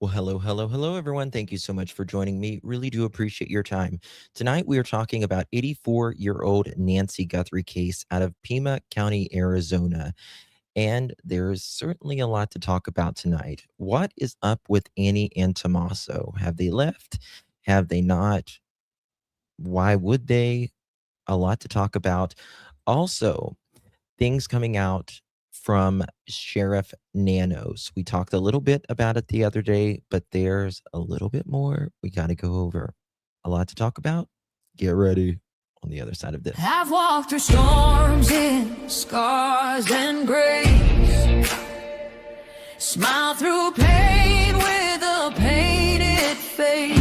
Well, hello, everyone. Thank you so much for joining me. Really do appreciate your time. Tonight, we are talking about 84-year-old Nancy Guthrie case out of Pima County, Arizona. And there's certainly a lot to talk about tonight. What is up with Annie and Tommaso? Have they left? Have they not? Why would they? A lot to talk about. Also, things coming out from Sheriff Nanos. We talked a little bit about it the other day, but there's a little bit more we got to go over. A lot to talk about. Get ready on the other side of this. I've walked through storms in scars and grace, smile through pain with a painted face.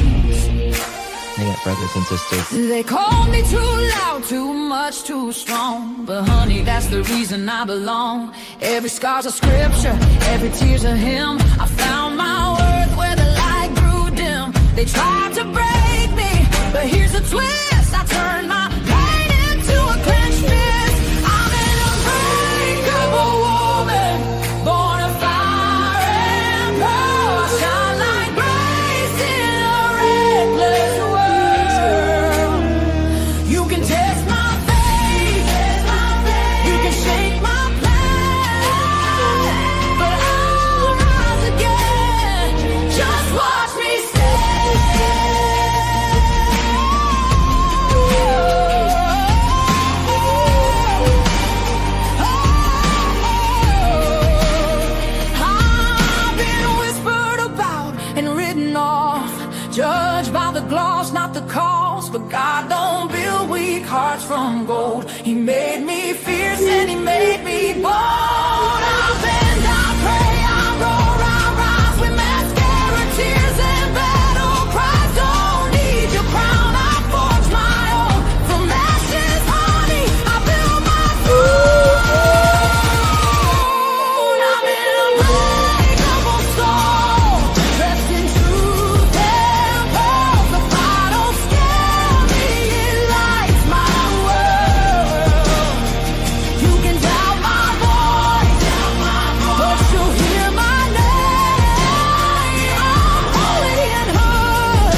Hang up, brothers and sisters. They called me too loud, too much, too strong, but honey, that's the reason I belong. Every scar's a scripture, every tear's a hymn. I found my worth where the light grew dim. They tried to break me, but here's a twist. I turned my pain into a clenched fist. I'm an unbreakable woman, born of fire and pearl. I shine like grace in a reckless world. You can test my faith, you can shake my plan, but I'll rise again. Just watch me I've been whispered about and written off, judged by the gloss, not the cause. But God don't build weak hearts from gold. He made me fierce and he made me bold. I bend, I pray, I roar, I rise with mascara, tears and battle cries. Don't need your crown, I forge my own. From ashes, honey, I build my throne. I'm an unbreakable soul, dressed in truth and pearls. The fire don't scare me, it lights my world. You can doubt my voice, but you'll hear my name. I'm holy and hood,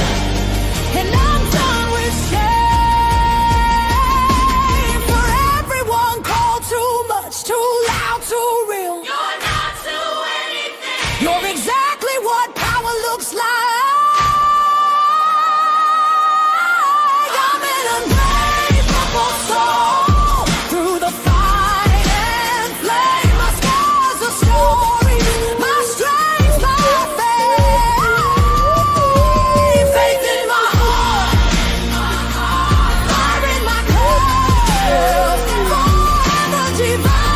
and I'm done with shame. For everyone called too much, too loud, too real. You're not to anything. You're exactly what power looks like. I'm an unbreakable soul, through the fight and flame. My scars are stories, my strength, my faith. Faith in my heart, fire in my curves, forever divine.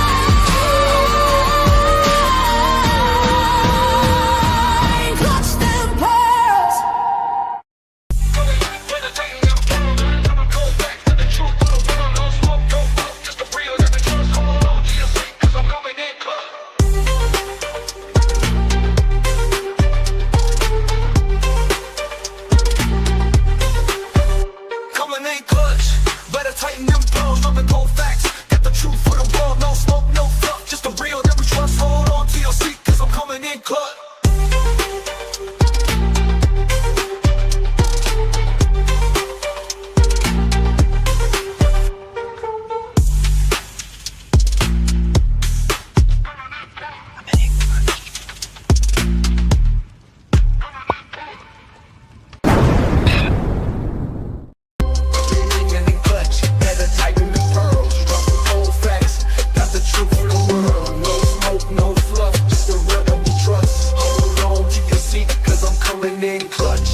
Clutch them pearls. Coming in clutch, better tighten them pearls, dropping cold facts. Got the truth for the world, no smoke, no fluff, just the real that we trust. Hold on to your seat, cause I'm coming in clutch. Coming in clutch, better tighten the pearls, dropping cold facts. Got the truth for the world, no smoke, no fluff, just the real that we trust. Hold on to your seat, cause I'm coming in clutch.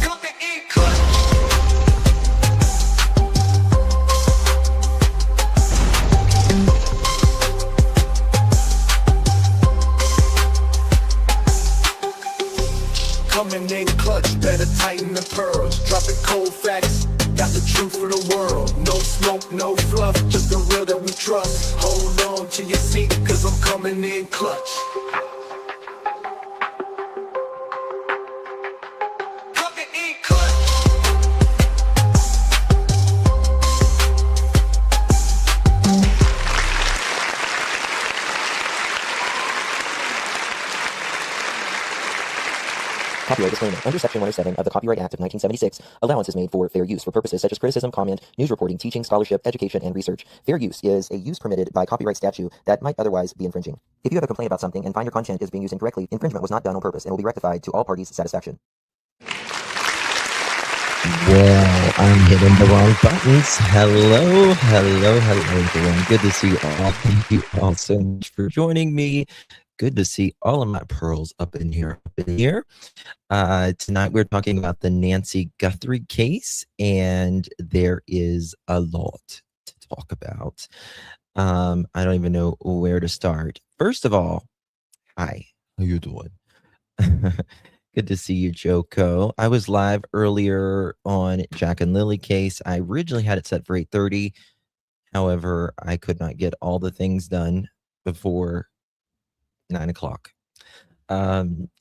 Coming in clutch. Coming in clutch, better tighten the pearls, dropping cold facts. Got the truth for the world, no smoke, no fluff, just the real that we trust. Hold on to your seat, cause I'm coming in clutch. Coming in clutch. Copyright disclaimer. Under Section 107 of the Copyright Act of 1976, allowance is made for fair use for purposes such as criticism, comment, news reporting, teaching, scholarship, education, and research. Fair use is a use permitted by copyright statute that might otherwise be infringing. If you have a complaint about something and find your content is being used incorrectly, infringement was not done on purpose and will be rectified to all parties' satisfaction. Well, I'm hitting the wrong buttons. Hello, everyone. Good to see you all. Thank you all so much for joining me. Good to see all of my pearls up in here. Tonight we're talking about the Nancy Guthrie case, and there is a lot to talk about. I don't even know where to start. First of all, hi, how you doing? Good to see you, Joko. I was live earlier on Jack and Lily case. I originally had it set for 8:30. However, I could not get all the things done before 9 o'clock.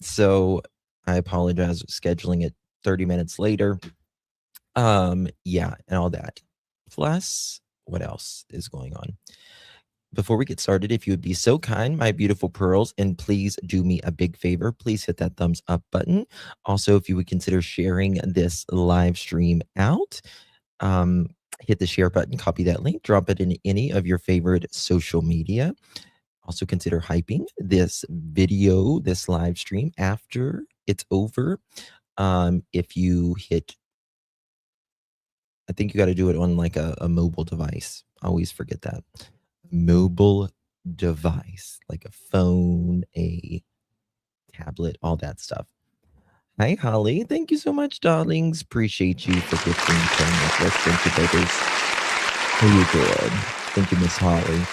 So I apologize for scheduling it 30 minutes later. Yeah, and all that. Plus, what else is going on? Before we get started, if you would be so kind, my beautiful pearls, and please do me a big favor, please hit that thumbs up button. Also, if you would consider sharing this live stream out, hit the share button, copy that link, drop it in any of your favorite social media. Also consider hyping this video, this live stream after it's over. If you hit, I think you got to do it on like a mobile device. I always forget that. Mobile device, like a phone, a tablet, all that stuff. Hi, Holly. Thank you so much, darlings. Appreciate you for gifting so much. Let's thank you, babies. How you doing? Thank you, Miss Holly.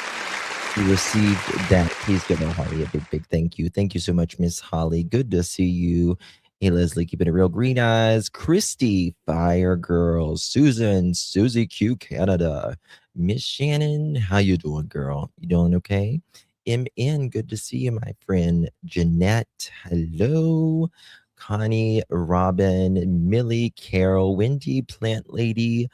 You received that. Please give Holly a big thank you. Thank you so much, Miss Holly. Good to see you. Hey, Leslie, keeping it real. Green eyes. Christy, Fire Girl. Susan, Susie Q Canada. Miss Shannon, how you doing, girl? You doing okay? MN, good to see you, my friend. Jeanette, hello. Connie, Robin, Millie, Carol, Wendy, Plant Lady,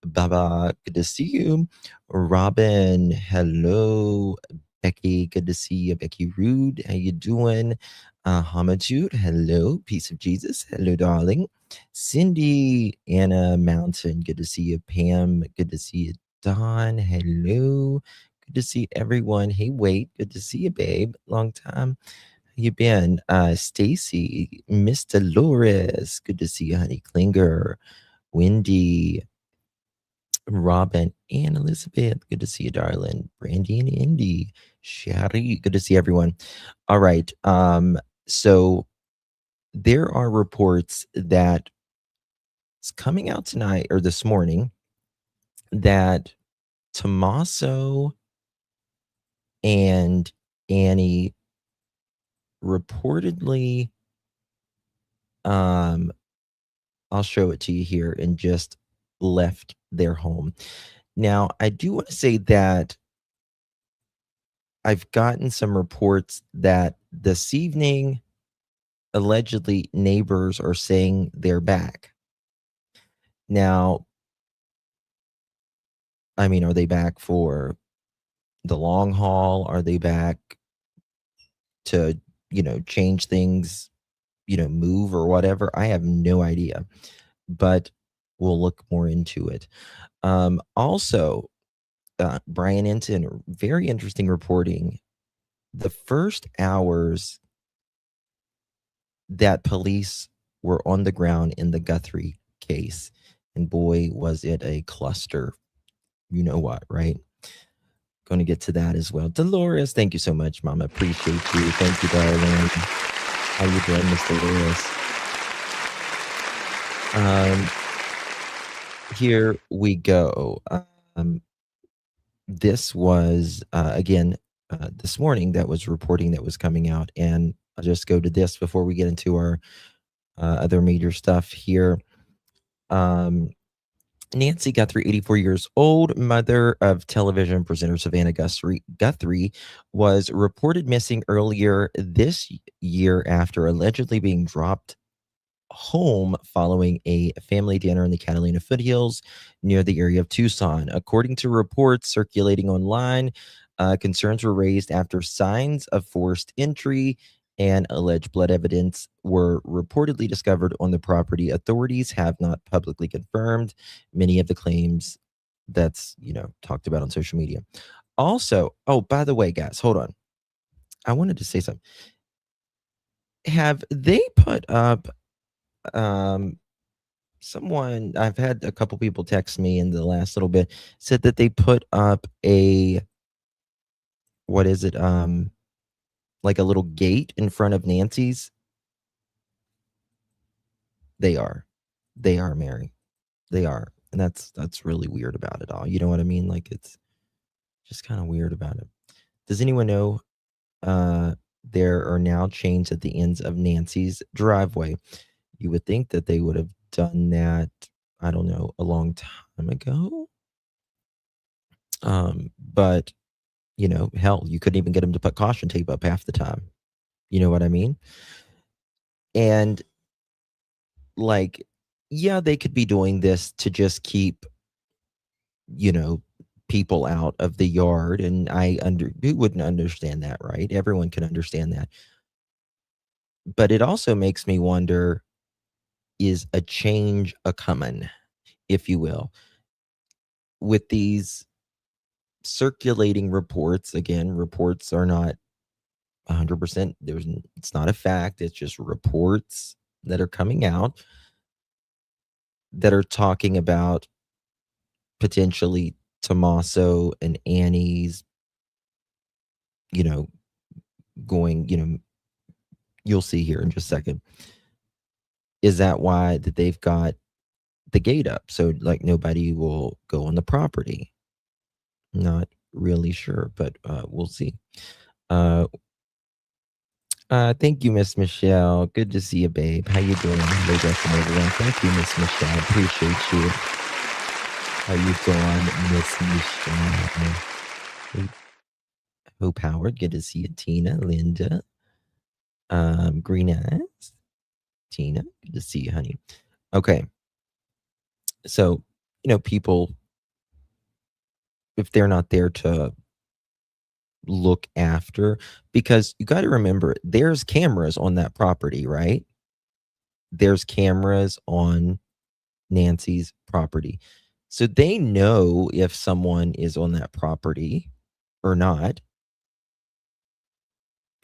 Baba, good to see you. Robin, hello. Becky, good to see you. Becky Rude, how you doing? Hamajude, hello. Peace of Jesus, hello, darling. Cindy, Anna Mountain, good to see you. Pam, good to see you. Don, hello. Good to see everyone. Hey, wait, good to see you, babe. Long time. How you been? Stacy, Miss Dolores, good to see you, honey. Klinger, Wendy, Robin, and Elizabeth, good to see you, darling. Brandy and Indy, Sherry, good to see everyone. All right. So there are reports that it's coming out tonight or this morning that Tommaso and Annie reportedly, I'll show it to you here, and just left their home. Now, I do want to say that I've gotten some reports that this evening, allegedly, neighbors are saying they're back. Now, I mean, are they back for the long haul? Are they back to, change things, move or whatever? I have no idea, but we'll look more into it. Also, Brian Enton, very interesting reporting. The first hours that police were on the ground in the Guthrie case, and boy, was it a cluster. You know what, right? Going to get to that as well. Dolores, thank you so much, Mama. Appreciate you. Thank you, darling. How you doing, Miss Dolores? Here we go. This was, again, this morning that was reporting that was coming out. And I'll just go to this before we get into our other major stuff here. Nancy Guthrie, 84 years old, mother of television presenter Savannah Guthrie, was reported missing earlier this year after allegedly being dropped home following a family dinner in the Catalina Foothills near the area of Tucson. According to reports circulating online, concerns were raised after signs of forced entry and alleged blood evidence were reportedly discovered on the property. Authorities have not publicly confirmed many of the claims that's, talked about on social media. Also, oh, by the way, guys, hold on. I wanted to say something. Have they put up someone, I've had a couple people text me in the last little bit, said that they put up what is it? Like a little gate in front of Nancy's. They are. They are, Mary. They are. And that's really weird about it all. You know what I mean? Like, it's just kind of weird about it. Does anyone know there are now chains at the ends of Nancy's driveway? You would think that they would have done that, I don't know, a long time ago. But hell, you couldn't even get them to put caution tape up half the time. You know what I mean? And like, yeah, they could be doing this to just keep, people out of the yard. And who wouldn't understand that, right? Everyone can understand that. But it also makes me wonder, is a change a coming, if you will, with these circulating reports? Again, reports are not 100%. It's not a fact. It's just reports that are coming out that are talking about potentially Tommaso and Annie's, going, you'll see here in just a second. Is that why that they've got the gate up? So like nobody will go on the property. Not really sure, but we'll see. Thank you, Miss Michelle. Good to see you, babe. How you doing? Hello, everyone. Thank you, Miss Michelle. Appreciate you. How you doing, Miss Michelle? Hope Howard. Good to see you, Tina, Linda. Green Eyes. Tina, good to see you, honey. Okay. So, people, if they're not there to look after, because you got to remember, there's cameras on that property, right? There's cameras on Nancy's property. So they know if someone is on that property or not.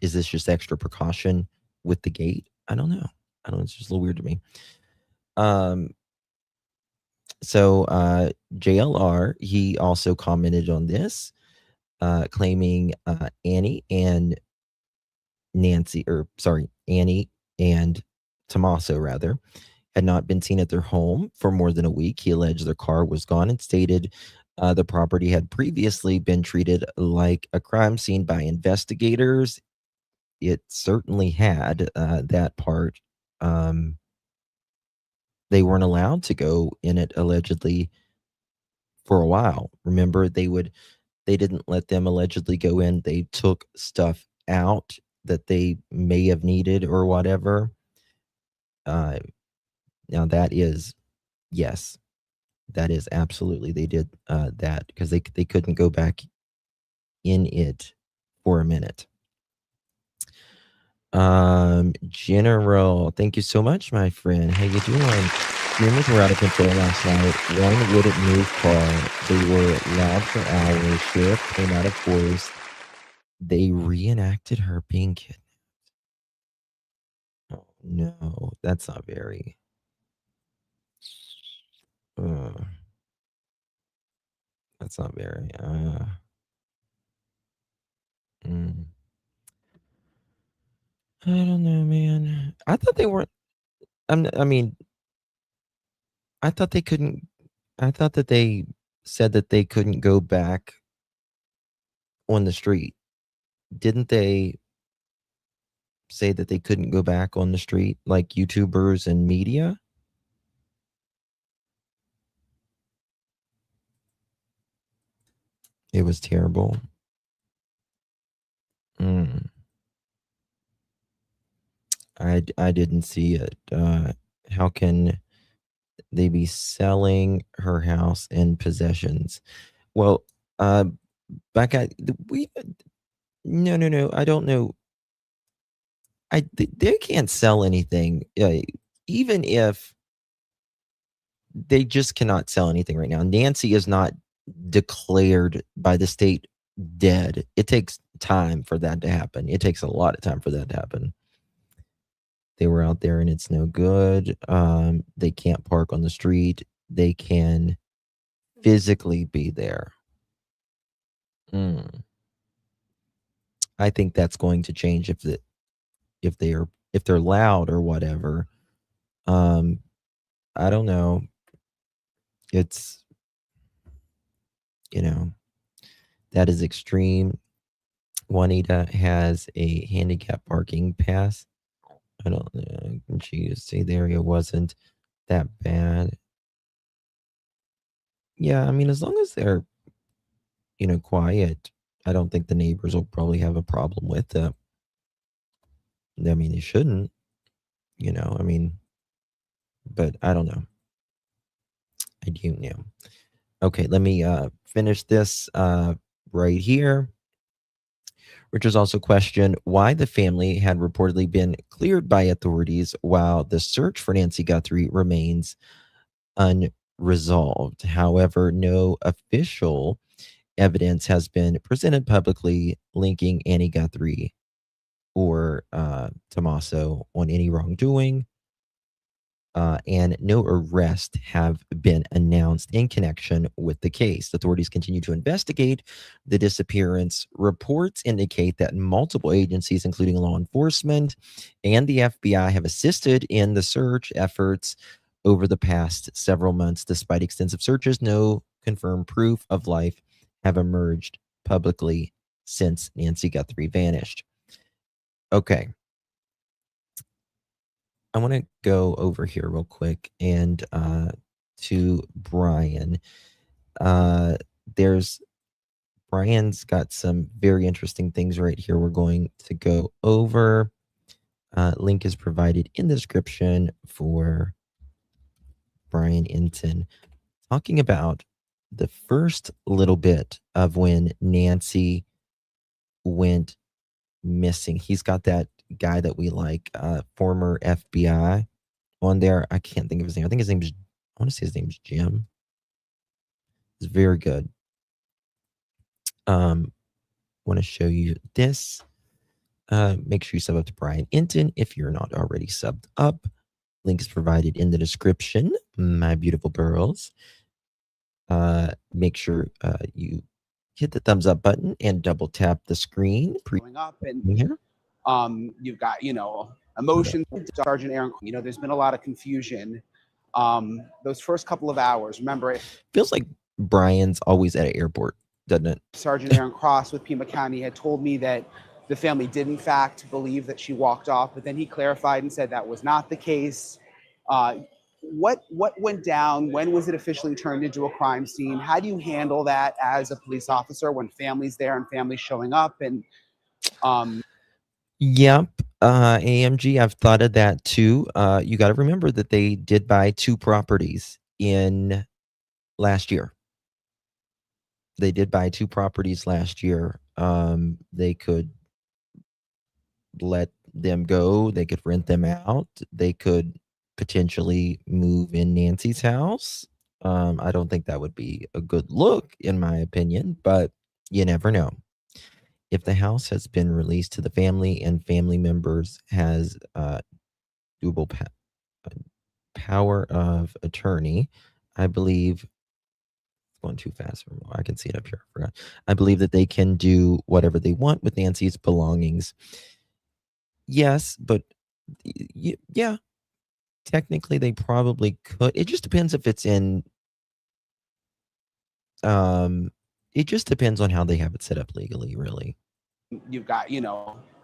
Is this just extra precaution with the gate? I don't know. It's just a little weird to me. So JLR, he also commented on this, claiming Annie and Tommaso rather, had not been seen at their home for more than a week. He alleged their car was gone and stated the property had previously been treated like a crime scene by investigators. It certainly had that part. They weren't allowed to go in it allegedly for a while. Remember, they didn't let them allegedly go in. They took stuff out that they may have needed or whatever. Now that is, yes, that is absolutely, they did that because they couldn't go back in it for a minute. General, thank you so much, my friend. How you doing? Humans were out of control last night. One wouldn't move car. They were loud for hours. Sheriff came out of force. They reenacted her being kidnapped. Oh no, that's not very. That's not very. I don't know, man. I thought they weren't. I mean, I thought they couldn't. I thought that they said that they couldn't go back on the street. Didn't they say that they couldn't go back on the street like YouTubers and media? It was terrible. I didn't see it. How can they be selling her house and possessions? Well, back at we no, I don't know. They can't sell anything, even if they just cannot sell anything right now. Nancy is not declared by the state dead. It takes time for that to happen. It takes a lot of time for that to happen. They were out there and it's no good. They can't park on the street. They can physically be there. I think that's going to change if they're loud or whatever. I don't know. It's, that is extreme. Juanita has a handicap parking pass. I don't know. She say the area wasn't that bad. Yeah, I mean, as long as they're, quiet, I don't think the neighbors will probably have a problem with it. I mean, they shouldn't, I mean, but I don't know. I do know. Okay, let me finish this right here. Richards also questioned why the family had reportedly been cleared by authorities while the search for Nancy Guthrie remains unresolved. However, no official evidence has been presented publicly linking Annie Guthrie or Tommaso on any wrongdoing. And no arrests have been announced in connection with the case. Authorities continue to investigate the disappearance. Reports indicate that multiple agencies, including law enforcement and the FBI, have assisted in the search efforts over the past several months. Despite extensive searches, no confirmed proof of life have emerged publicly since Nancy Guthrie vanished. Okay. I want to go over here real quick and to Brian. Brian's got some very interesting things right here we're going to go over. Link is provided in the description for Brian Inton, talking about the first little bit of when Nancy went missing. He's got that guy that we like, former FBI on there. I can't think of his name. I want to say his name's Jim. It's very good. Want to show you this. Make sure you sub up to Brian Inton if you're not already subbed up. Link is provided in the description, my beautiful girls. Make sure you hit the thumbs up button and double tap the screen. Up and Here. You've got, emotions. Sergeant Aaron, there's been a lot of confusion. Those first couple of hours, remember it feels like Brian's always at an airport, doesn't it? Sergeant Aaron Cross with Pima County had told me that the family did in fact believe that she walked off, but then he clarified and said that was not the case. What went down? When was it officially turned into a crime scene? How do you handle that as a police officer when family's there and family's showing up? And Yep. AMG, I've thought of that too. You got to remember that they did buy 2 properties in last year. They did buy 2 properties last year. They could let them go. They could rent them out. They could potentially move in Nancy's house. I don't think that would be a good look, in my opinion, but you never know. If the house has been released to the family and family members has doable power of attorney, I believe, going too fast. I can see it up here. I forgot. I believe that they can do whatever they want with Nancy's belongings. Yes, but yeah, technically they probably could. It just depends if it's in. It just depends on how they have it set up legally, really. You've got,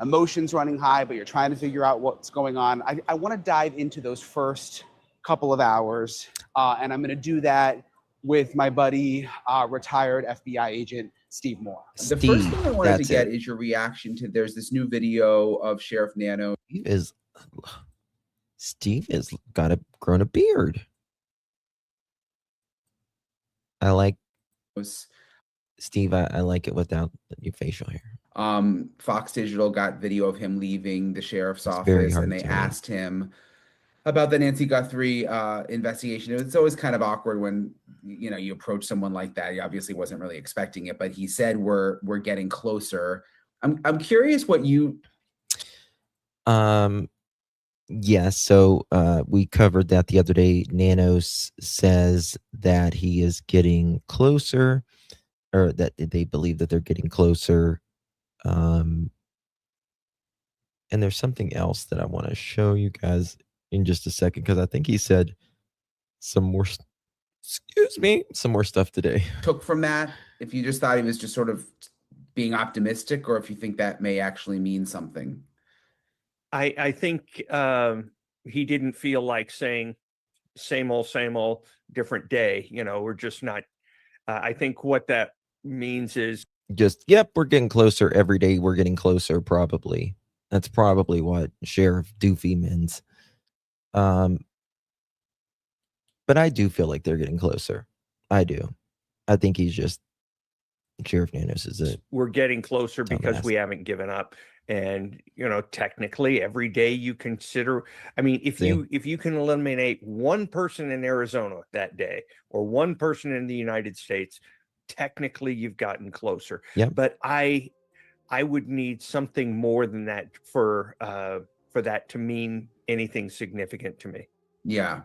emotions running high, but you're trying to figure out what's going on. I want to dive into those first couple of hours, and I'm going to do that with my buddy, retired FBI agent, Steve Moore. The first thing I wanted to get is your reaction to there's this new video of Sheriff Nano. Steve has grown a beard. I like Steve. I like it without your facial hair. Fox Digital got video of him leaving the sheriff's It's very office, and hard they to me. asked him about the Nancy Guthrie investigation. It's always kind of awkward when you approach someone like that. He obviously wasn't really expecting it, but he said we're getting closer. I'm curious what you. Yes, so we covered that the other day. Nanos says that he is getting closer, or that they believe that they're getting closer. And there's something else that I want to show you guys in just a second, because I think he said some more, some more stuff today. Took from that, if you just thought he was just sort of being optimistic, or if you think that may actually mean something. I think he didn't feel like saying same old, different day. We're just not. I think what that means is Just, yep, we're getting closer every day. We're getting closer, probably. That's probably what Sheriff Doofy means. But I do feel like they're getting closer. I do. I think he's just, Sheriff Nanos is it. we're getting closer because Dumbass. we haven't given up. And technically every day you consider, I mean, if See? you can eliminate one person in Arizona that day, or one person in the United States, technically you've gotten closer. Yep. But I would need something more than that for that to mean anything significant to me. Yeah.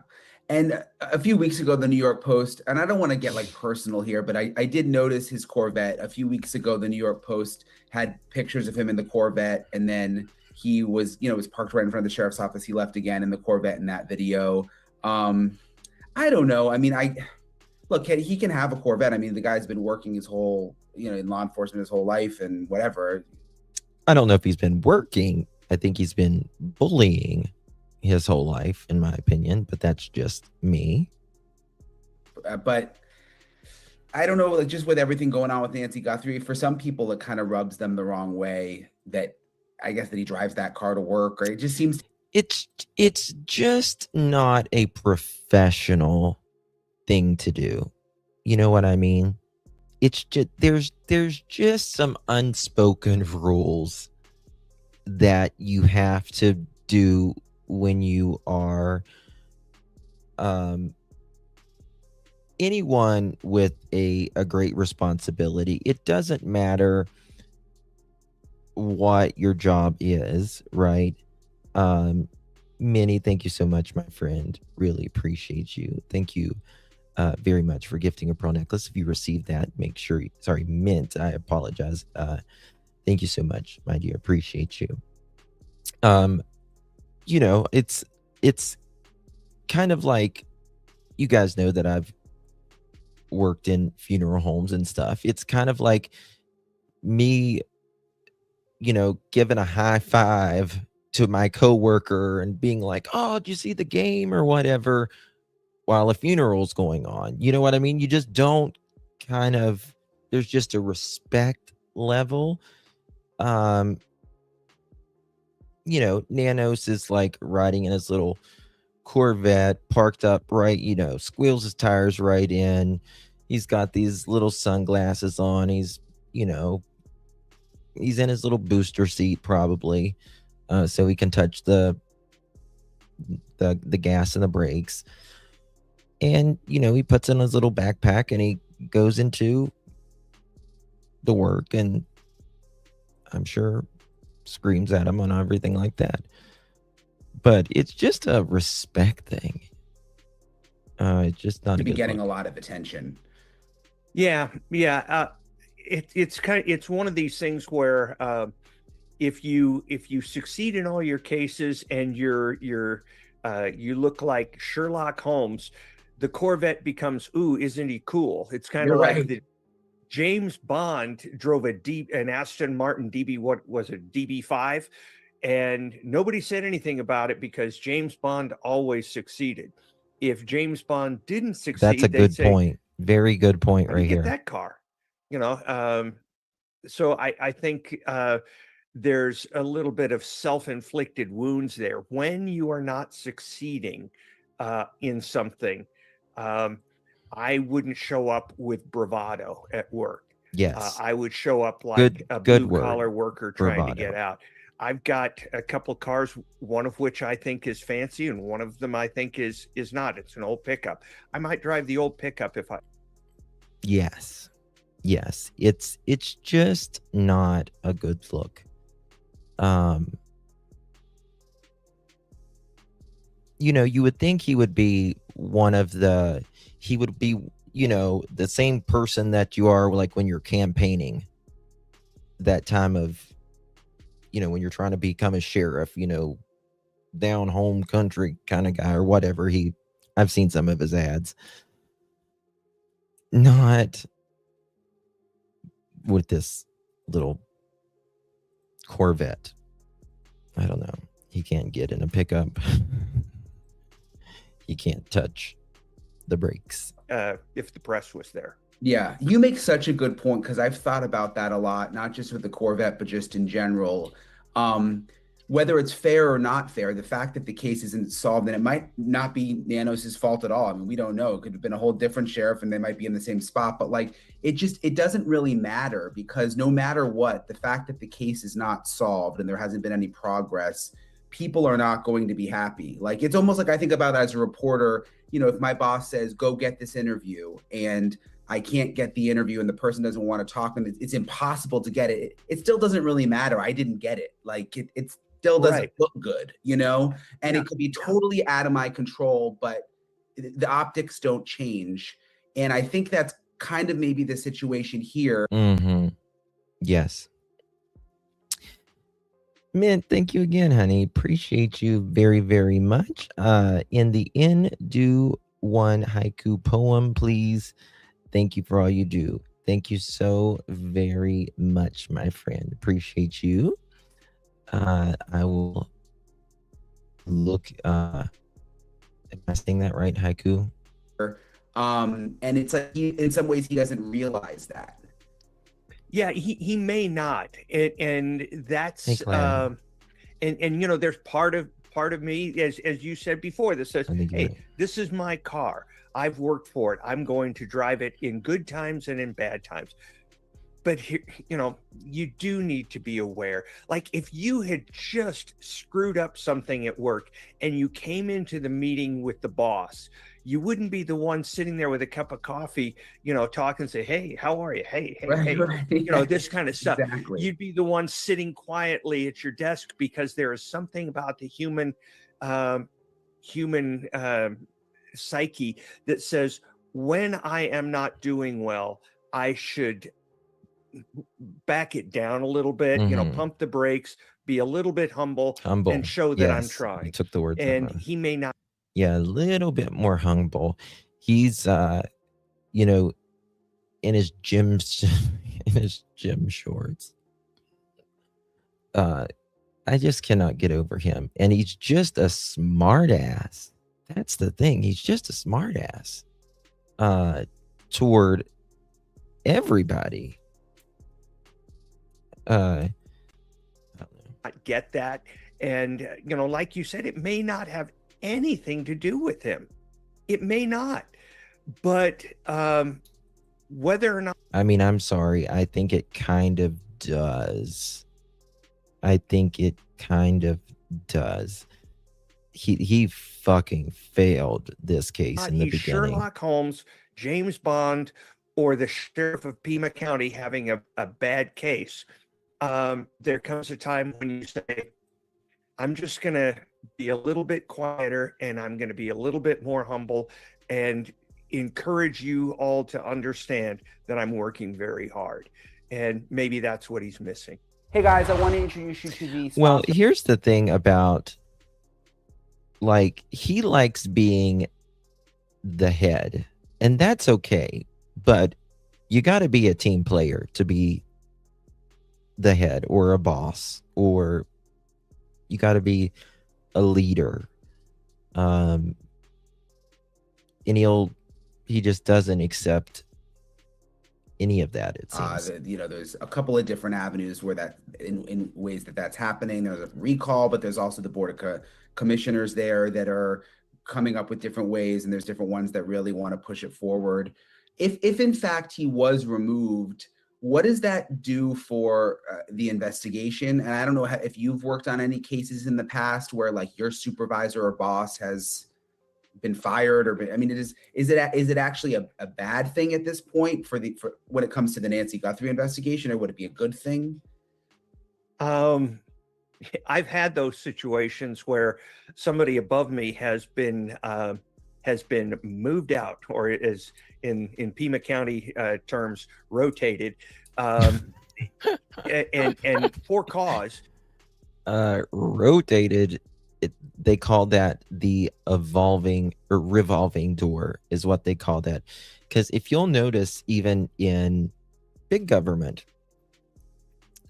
And a few weeks ago, the New York Post, and I don't want to get like personal here, but I did notice his Corvette. A few weeks ago, the New York Post had pictures of him in the Corvette, and then he was, was parked right in front of the sheriff's office. He left again in the Corvette in that video. I don't know. I mean, look, he can have a Corvette. I mean, the guy's been working his whole, in law enforcement his whole life and whatever. I don't know if he's been working. I think he's been bullying his whole life, in my opinion, but that's just me. But I don't know, like, just with everything going on with Nancy Guthrie, for some people, it kind of rubs them the wrong way that I guess that he drives that car to work, or it just seems. It's just not a professional thing to do. You know what I mean? It's just, there's just some unspoken rules that you have to do when you are anyone with a great responsibility. It doesn't matter what your job is, right? Minnie, thank you so much, my friend. Really appreciate you. Thank you very much for gifting a pearl necklace. If you received that, make sure sorry, Mint, I apologize. Thank you so much, my dear. Appreciate you. It's kind of like, you guys know that I've worked in funeral homes and stuff. It's kind of like me, giving a high five to my coworker and being like, oh, did you see the game or whatever, while a funeral's going on. You know what I mean? You just don't there's just a respect level. Nanos is like riding in his little Corvette, parked up right, squeals his tires right in. He's got these little sunglasses on. He's in his little booster seat, probably, so he can touch the gas and the brakes. And he puts in his little backpack and he goes into the work, and I'm sure screams at him on everything like that. But it's just a respect thing. It's just not To a be good getting look. a lot of attention. Yeah. It's one of these things where if you succeed in all your cases and you look like Sherlock Holmes, the Corvette becomes, ooh, isn't he cool? It's kind of like the James Bond drove an Aston Martin DB, what was it, DB5, and nobody said anything about it because James Bond always succeeded. If James Bond didn't succeed, That's a good point. Very good point right here. That car, so I think there's a little bit of self-inflicted wounds there when you are not succeeding in something. I wouldn't show up with bravado at work. Yes. I would show up like Good a good blue word. collar worker trying to get Bravado. out. I've got a couple of cars, one of which I think is fancy, and one of them I think is not. It's an old pickup. I might drive the old pickup if I. Yes. Yes. It's just not a good look. You know, you would think he would be he would be, you know, the same person that you are like when you're campaigning that time of, you know, when you're trying to become a sheriff, you know, down home country kind of guy or whatever. I've seen some of his ads. Not with this little Corvette. I don't know. He can't get in a pickup. He can't touch the brakes. If the press was there. Yeah, you make such a good point, because I've thought about that a lot, not just with the Corvette, but just in general. Whether it's fair or not fair, the fact that the case isn't solved, and it might not be Nanos's fault at all. I mean, we don't know. It could have been a whole different sheriff and they might be in the same spot, but like, it doesn't really matter, because no matter what, the fact that the case is not solved and there hasn't been any progress, people are not going to be happy. Like, it's almost like I think about it as a reporter, you know, if my boss says, go get this interview, and I can't get the interview and the person doesn't want to talk and it's impossible to get it, it still doesn't really matter. I didn't get it. Like, it still doesn't look good, you know, and it could be totally out of my control, but the optics don't change. And I think that's kind of maybe the situation here. Yes. Man, thank you again, honey. Appreciate you very, very much. In the end, do one haiku poem, please. Thank you for all you do. Thank you so very much, my friend. Appreciate you. I will look. Am I saying that right? Haiku. And it's like in some ways he doesn't realize that. Yeah, he may not, and that's and you know, there's part of me, as you said before, that says, hey, this is my car. I've worked for it. I'm going to drive it in good times and in bad times. But here, you know, you do need to be aware. Like, if you had just screwed up something at work and you came into the meeting with the boss, you wouldn't be the one sitting there with a cup of coffee, you know, talking, say, hey, how are you? Hey, you know, this kind of stuff. Exactly. You'd be the one sitting quietly at your desk, because there is something about the human psyche that says, when I am not doing well, I should back it down a little bit, you know, pump the brakes, be a little bit humble, and show that I'm trying. You took the words and out. he may not. Yeah, a little bit more humble. He's you know, in his gym shorts. I just cannot get over him. And he's just a smart ass. That's the thing. He's just a smart ass toward everybody. I get that. And, you know, like you said, it may not have anything to do with him. It may not. But whether or not. I mean, I'm sorry. I think it kind of does. He fucking failed this case in the beginning. Sherlock Holmes, James Bond, or the sheriff of Pima County having a bad case. There comes a time when you say, I'm just going to be a little bit quieter, and I'm going to be a little bit more humble, and encourage you all to understand that I'm working very hard. And maybe that's what he's missing. Hey guys, I want to introduce you to the sponsor. Well, here's the thing about, like, he likes being the head, and that's okay, but you got to be a team player to be the head or a boss, or you got to be a leader. And he just doesn't accept any of that, it seems. You know, there's a couple of different avenues where that in ways that's happening. There's a recall, but there's also the board of commissioners there that are coming up with different ways, and there's different ones that really want to push it forward. If in fact he was removed, What does that do for the investigation? And I don't know if you've worked on any cases in the past where like your supervisor or boss has been fired or been, I mean, is it actually a bad thing at this point for when it comes to the Nancy Guthrie investigation, or would it be a good thing? I've had those situations where somebody above me has been moved out, or is in Pima County terms rotated, and for cause. Rotated. They call that the evolving or revolving door is what they call that. Because if you'll notice, even in big government,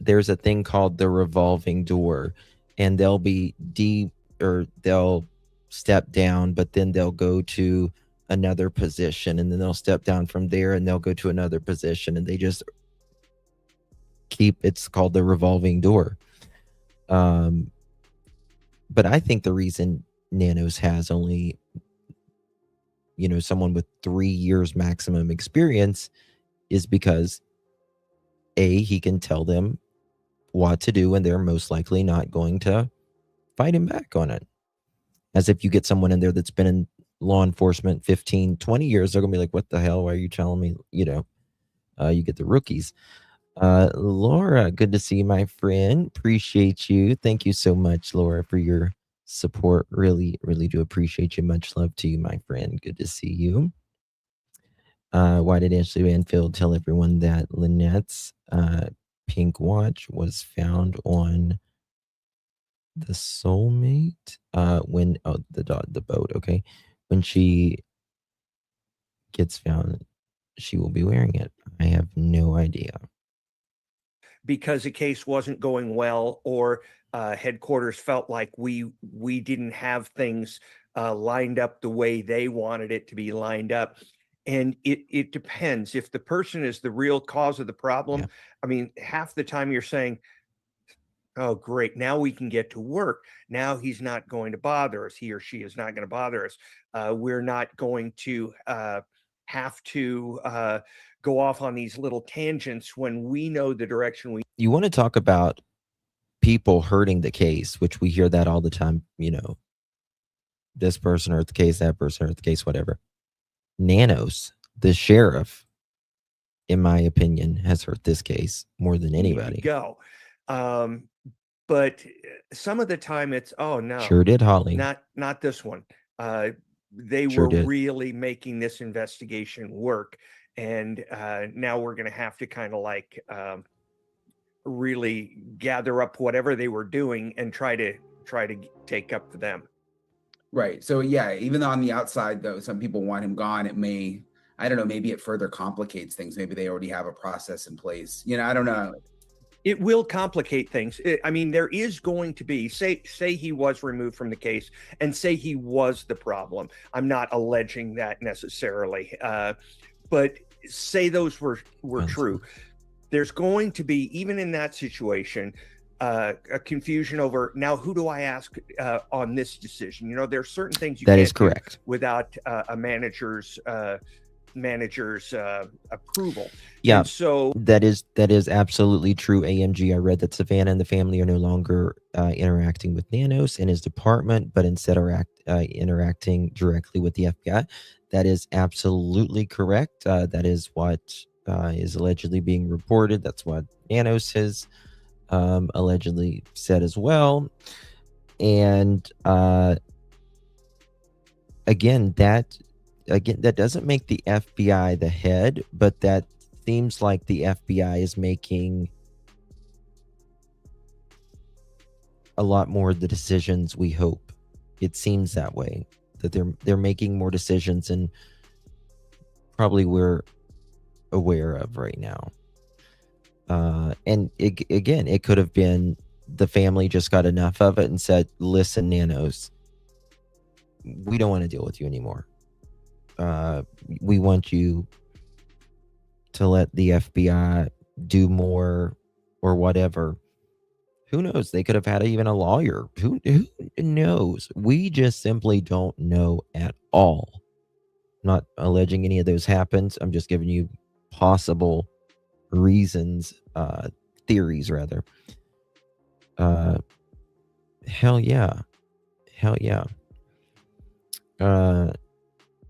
there's a thing called the revolving door, and they'll be they'll step down, but then they'll go to another position, and then they'll step down from there and they'll go to another position, and they just it's called the revolving door. But I think the reason Nanos has only, someone with 3 years maximum experience is because he can tell them what to do, and they're most likely not going to fight him back on it. As if you get someone in there that's been in law enforcement 15, 20 years, they're going to be like, what the hell are you telling me? You get the rookies. Laura, good to see you, my friend. Appreciate you. Thank you so much, Laura, for your support. Really, really do appreciate you. Much love to you, my friend. Good to see you. Why did Ashley Banfield tell everyone that Lynette's pink watch was found on the soulmate? When the boat, okay. When she gets found, she will be wearing it. I have no idea. Because the case wasn't going well, or headquarters felt like we didn't have things lined up the way they wanted it to be lined up. And it depends. If the person is the real cause of the problem, I mean, half the time you're saying, oh, great, now we can get to work. Now he's not going to bother us. He or she is not going to bother us. We're not going to have to go off on these little tangents when we know the direction you want to talk about people hurting the case, which we hear that all the time, this person hurt the case, that person hurt the case, whatever. Nanos, the sheriff, in my opinion, has hurt this case more than anybody. Go. But some of the time it's, oh no, sure did, Holly. Not this one. They Sure were did. really making this investigation work. And now we're going to have to kind of like really gather up whatever they were doing and try to take up for them. Right. So yeah, even though on the outside though, some people want him gone, it may, I don't know, maybe it further complicates things. Maybe they already have a process in place. I don't know. It will complicate things. I mean, there is going to be, say he was removed from the case, and say he was the problem. I'm not alleging that necessarily, but say those were true. There's going to be, even in that situation, a confusion over, now who do I ask on this decision? There's certain things you that can't is correct do without a manager's approval. Yeah, and so that is absolutely true. AMG, I read that Savannah and the family are no longer interacting with Nanos in his department, but instead are interacting directly with the FBI. That is absolutely correct. That is what is allegedly being reported. That's what Nanos has allegedly said as well. And again, that doesn't make the FBI the head, but that seems like the FBI is making a lot more of the decisions we hope. It seems that way, that they're making more decisions than probably we're aware of right now. And it could have been the family just got enough of it and said, listen, Nanos, we don't want to deal with you anymore. We want you to let the FBI do more or whatever. Who knows? They could have had even a lawyer. Who knows? We just simply don't know at all. I'm not alleging any of those happened. I'm just giving you possible reasons, theories rather. Hell yeah. Hell yeah.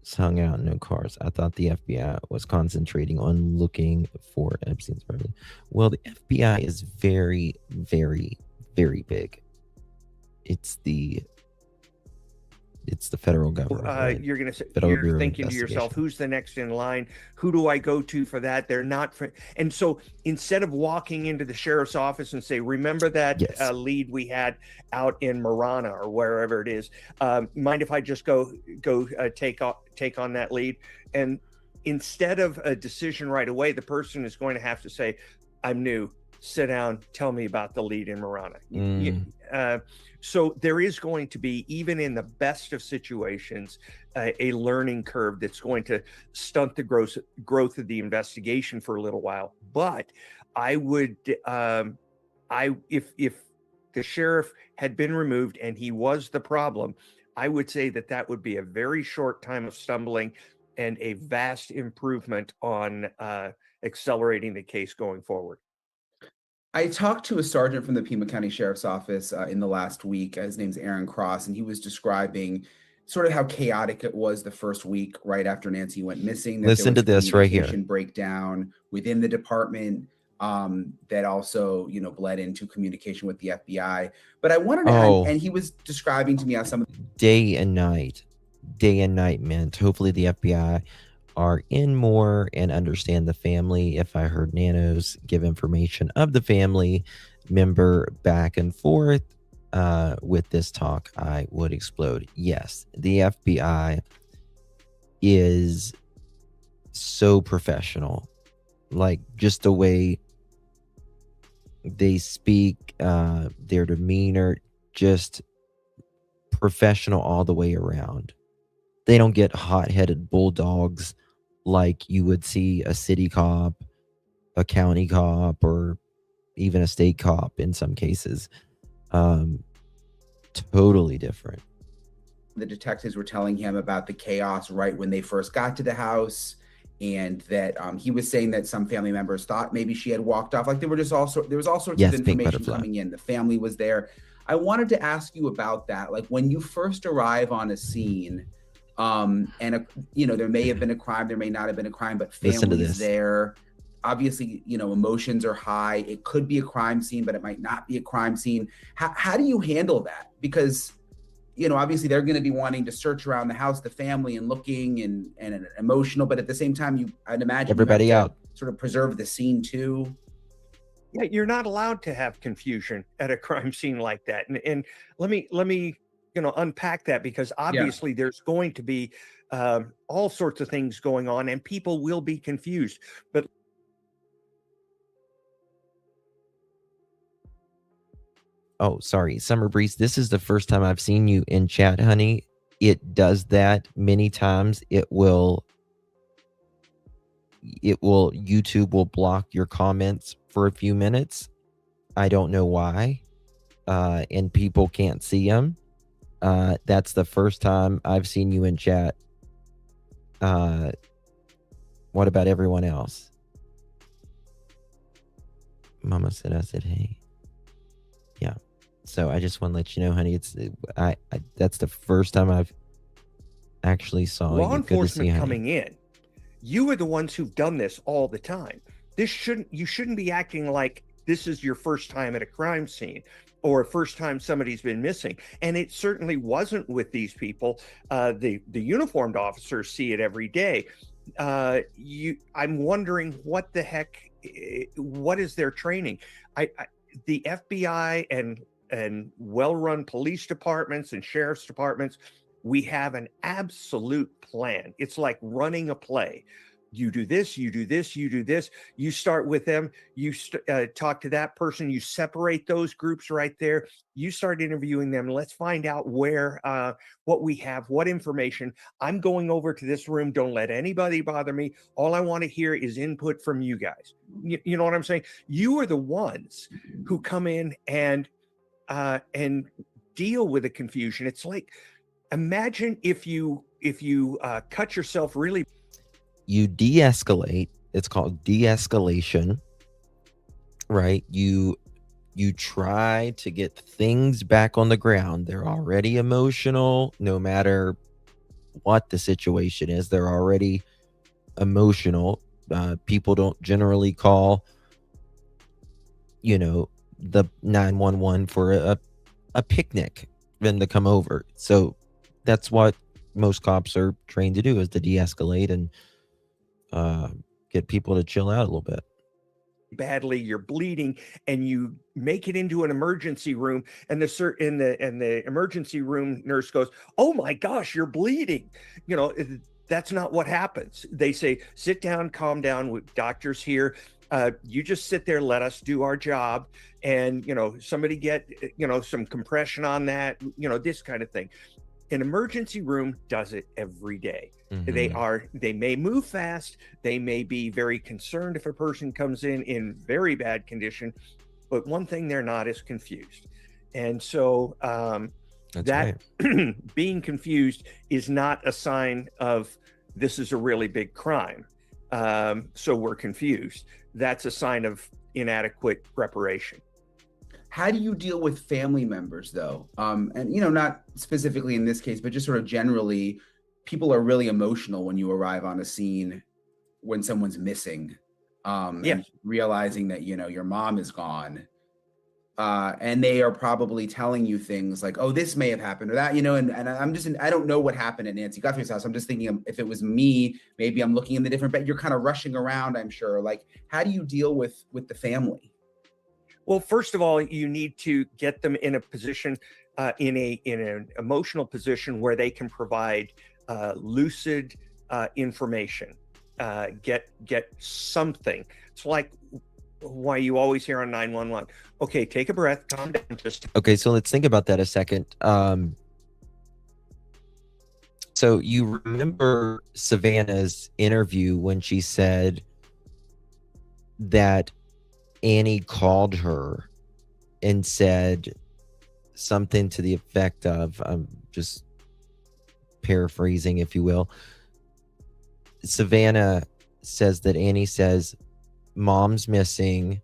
It's hung out, no cars. I thought the FBI was concentrating on looking for Epstein's brother. Well, the FBI is very, very, very big. It's the federal government. Right? You're going to say, Federal you're Bureau of thinking to yourself, Investigation. who's the next in line? Who do I go to for that? They're not. And so instead of walking into the sheriff's office and say, remember that Yes. lead we had out in Marana or wherever it is? Mind if I just go take on that lead? And instead of a decision right away, the person is going to have to say, I'm new. Sit down. Tell me about the lead in Marana. So there is going to be, even in the best of situations, a learning curve that's going to stunt the growth of the investigation for a little while. But I would, if the sheriff had been removed and he was the problem, I would say that would be a very short time of stumbling and a vast improvement on accelerating the case going forward. I talked to a sergeant from the Pima County Sheriff's Office in the last week. His name's Aaron Cross, and he was describing sort of how chaotic it was the first week right after Nancy went missing. That Listen to this right here. Communication breakdown within the department that also, bled into communication with the FBI. But I wanted to, and he was describing to me how some day and night meant hopefully the FBI are in more and understand the family. If I heard nanos give information of the family member back and forth with this talk, I would explode. Yes, the FBI is so professional. Like, just the way they speak, their demeanor, just professional all the way around. They don't get hot-headed bulldogs like you would see a city cop, a county cop, or even a state cop in some cases. Totally different. The detectives were telling him about the chaos right when they first got to the house, and that he was saying that some family members thought maybe she had walked off. Like, there was all sorts of information coming in. The family was there. I wanted to ask you about that. Like, when you first arrive on a scene, and there may have been a crime, there may not have been a crime, but family's there. Obviously, emotions are high. It could be a crime scene, but it might not be a crime scene. How do you handle that? Because, obviously they're going to be wanting to search around the house, the family, and looking and emotional, but at the same time, I'd imagine everybody out, sort of preserve the scene too. Yeah, you're not allowed to have confusion at a crime scene like that. And let me unpack that, because obviously there's going to be all sorts of things going on and people will be confused. But oh, sorry, Summer Breeze, this is the first time I've seen you in chat, honey. It does that many times. YouTube will block your comments for a few minutes. I don't know why. And people can't see them. That's the first time I've seen you in chat. What about everyone else? Mama said, I said, hey. Yeah. So I just want to let you know, honey, that's the first time I've actually saw law you. Enforcement coming in. You are the ones who've done this all the time. You shouldn't be acting like this is your first time at a crime scene or first time somebody's been missing. And it certainly wasn't with these people. The uniformed officers see it every day. I'm wondering what the heck, what is their training? The FBI and well-run police departments and sheriff's departments, we have an absolute plan. It's like running a play. You do this, you do this, you do this. You start with them. You talk to that person. You separate those groups right there. You start interviewing them. Let's find out where, what we have, what information. I'm going over to this room. Don't let anybody bother me. All I want to hear is input from you guys. You know what I'm saying? You are the ones who come in and deal with the confusion. It's like, imagine if you cut yourself really. You de-escalate. It's called de-escalation. right? You try to get things back on the ground. They're already emotional, no matter what the situation is. They're already emotional. People don't generally call, the 911 for a picnic than to come over. So that's what most cops are trained to do, is to de-escalate and get people to chill out a little bit. Badly, you're bleeding, and you make it into an emergency room, and the emergency room nurse goes, "Oh my gosh, you're bleeding." That's not what happens. They say, "Sit down, calm down, with doctors here. You just sit there, let us do our job, and somebody get some compression on that, this kind of thing." An emergency room does it every day. Mhm. They may move fast. They may be very concerned if a person comes in very bad condition, but one thing they're not is confused. And so That's that right. being confused is not a sign of this is a really big crime. So we're confused. That's a sign of inadequate preparation. How do you deal with family members though? And not specifically in this case, but just sort of generally, people are really emotional when you arrive on a scene when someone's missing, Yeah. and realizing that your mom is gone, and they are probably telling you things like, "Oh, this may have happened," or that, and I don't know what happened at Nancy Guthrie's house. I'm just thinking if it was me, maybe I'm looking in the different bed. You're kind of rushing around, I'm sure. Like, how do you deal with the family? Well, first of all, you need to get them in a position, in an emotional position where they can provide lucid information. Get something. It's like why you always hear on 911. Okay, take a breath, calm down, just Okay, so let's think about that a second. So you remember Savannah's interview when she said that Annie called her and said something to the effect of, just paraphrasing, if you will. Savannah says that Annie says, "Mom's missing.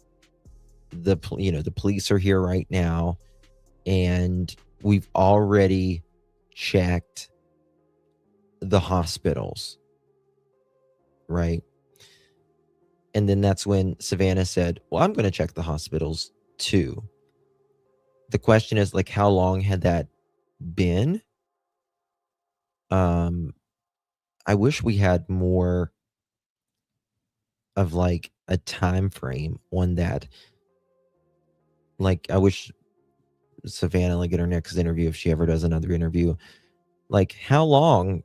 The police are here right now, and we've already checked the hospitals," right? And then that's when Savannah said, "Well, I'm going to check the hospitals too." The question is, like, how long had that been? I wish we had more of like a time frame on that. Like, I wish Savannah, like in her next interview, if she ever does another interview, like how long.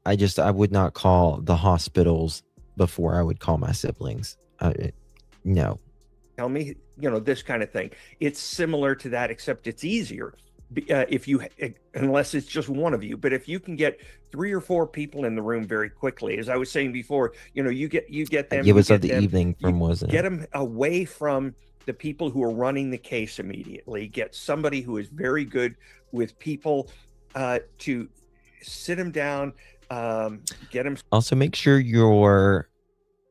I would not call the hospitals before I would call my siblings. No. tell me, this kind of thing. It's similar to that, except it's easier. If you, unless it's just one of you, but if you can get 3 or 4 people in the room very quickly, as I was saying before, you get them, It was of the evening you from, wasn't get it? them away from the people who are running the case immediately. Get somebody who is very good with people to sit them down, get them. Also, make sure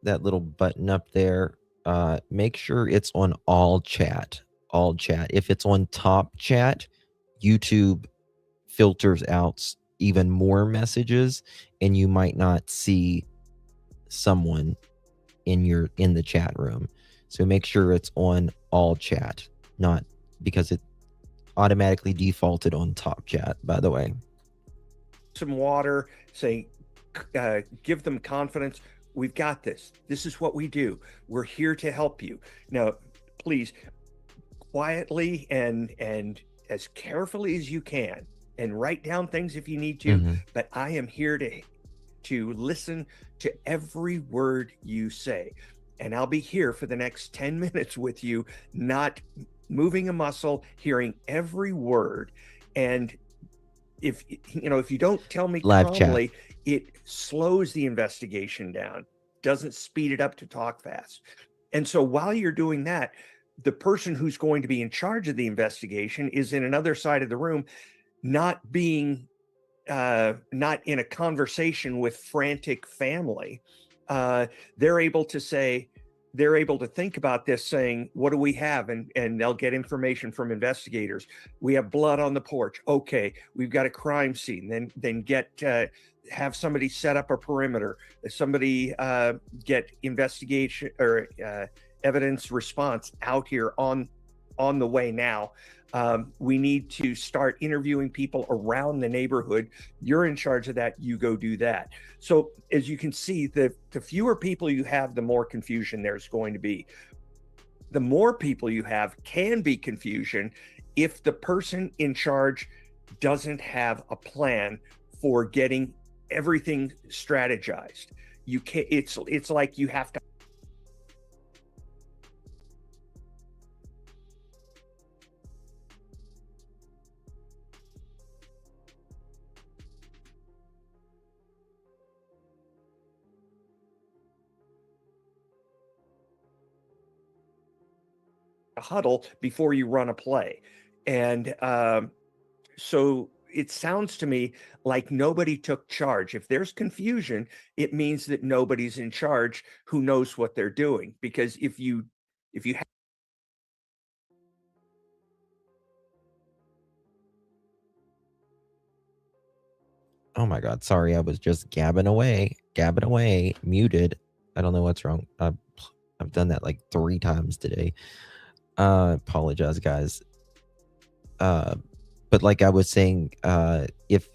that little button up there, make sure it's on all chat. All chat. If it's on top chat, YouTube filters out even more messages, and you might not see someone in the chat room. So make sure it's on all chat, not because it automatically defaulted on top chat, by the way. Some water, say, give them confidence. We've got this. This is what we do. We're here to help you. Now, please, quietly and as carefully as you can, and write down things if you need to. Mhm. But I am here to listen to every word you say, and I'll be here for the next 10 minutes with you, not moving a muscle, hearing every word. And if you don't tell me Live chat. calmly, it slows the investigation down, doesn't speed it up to talk fast. And so while you're doing that, the person who's going to be in charge of the investigation is in another side of the room, not in a conversation with frantic family, they're able to think about this, saying, what do we have? And they'll get information from investigators. We have blood on the porch. Okay, we've got a crime scene. Then have somebody set up a perimeter. Somebody get investigation or evidence response out here on the way now. We need to start interviewing people around the neighborhood. You're in charge of that. You go do that. So as you can see, the fewer people you have, the more confusion there's going to be. The more people you have can be confusion if the person in charge doesn't have a plan for getting everything strategized. You can't, it's like you have to. Huddle before you run a play. And so it sounds to me like nobody took charge. If there's confusion, it means that nobody's in charge who knows what they're doing. Because if you have Oh my God. Sorry. I was just gabbing away, muted. I don't know what's wrong. I've done that like 3 times today. Apologize, guys. But like I was saying, if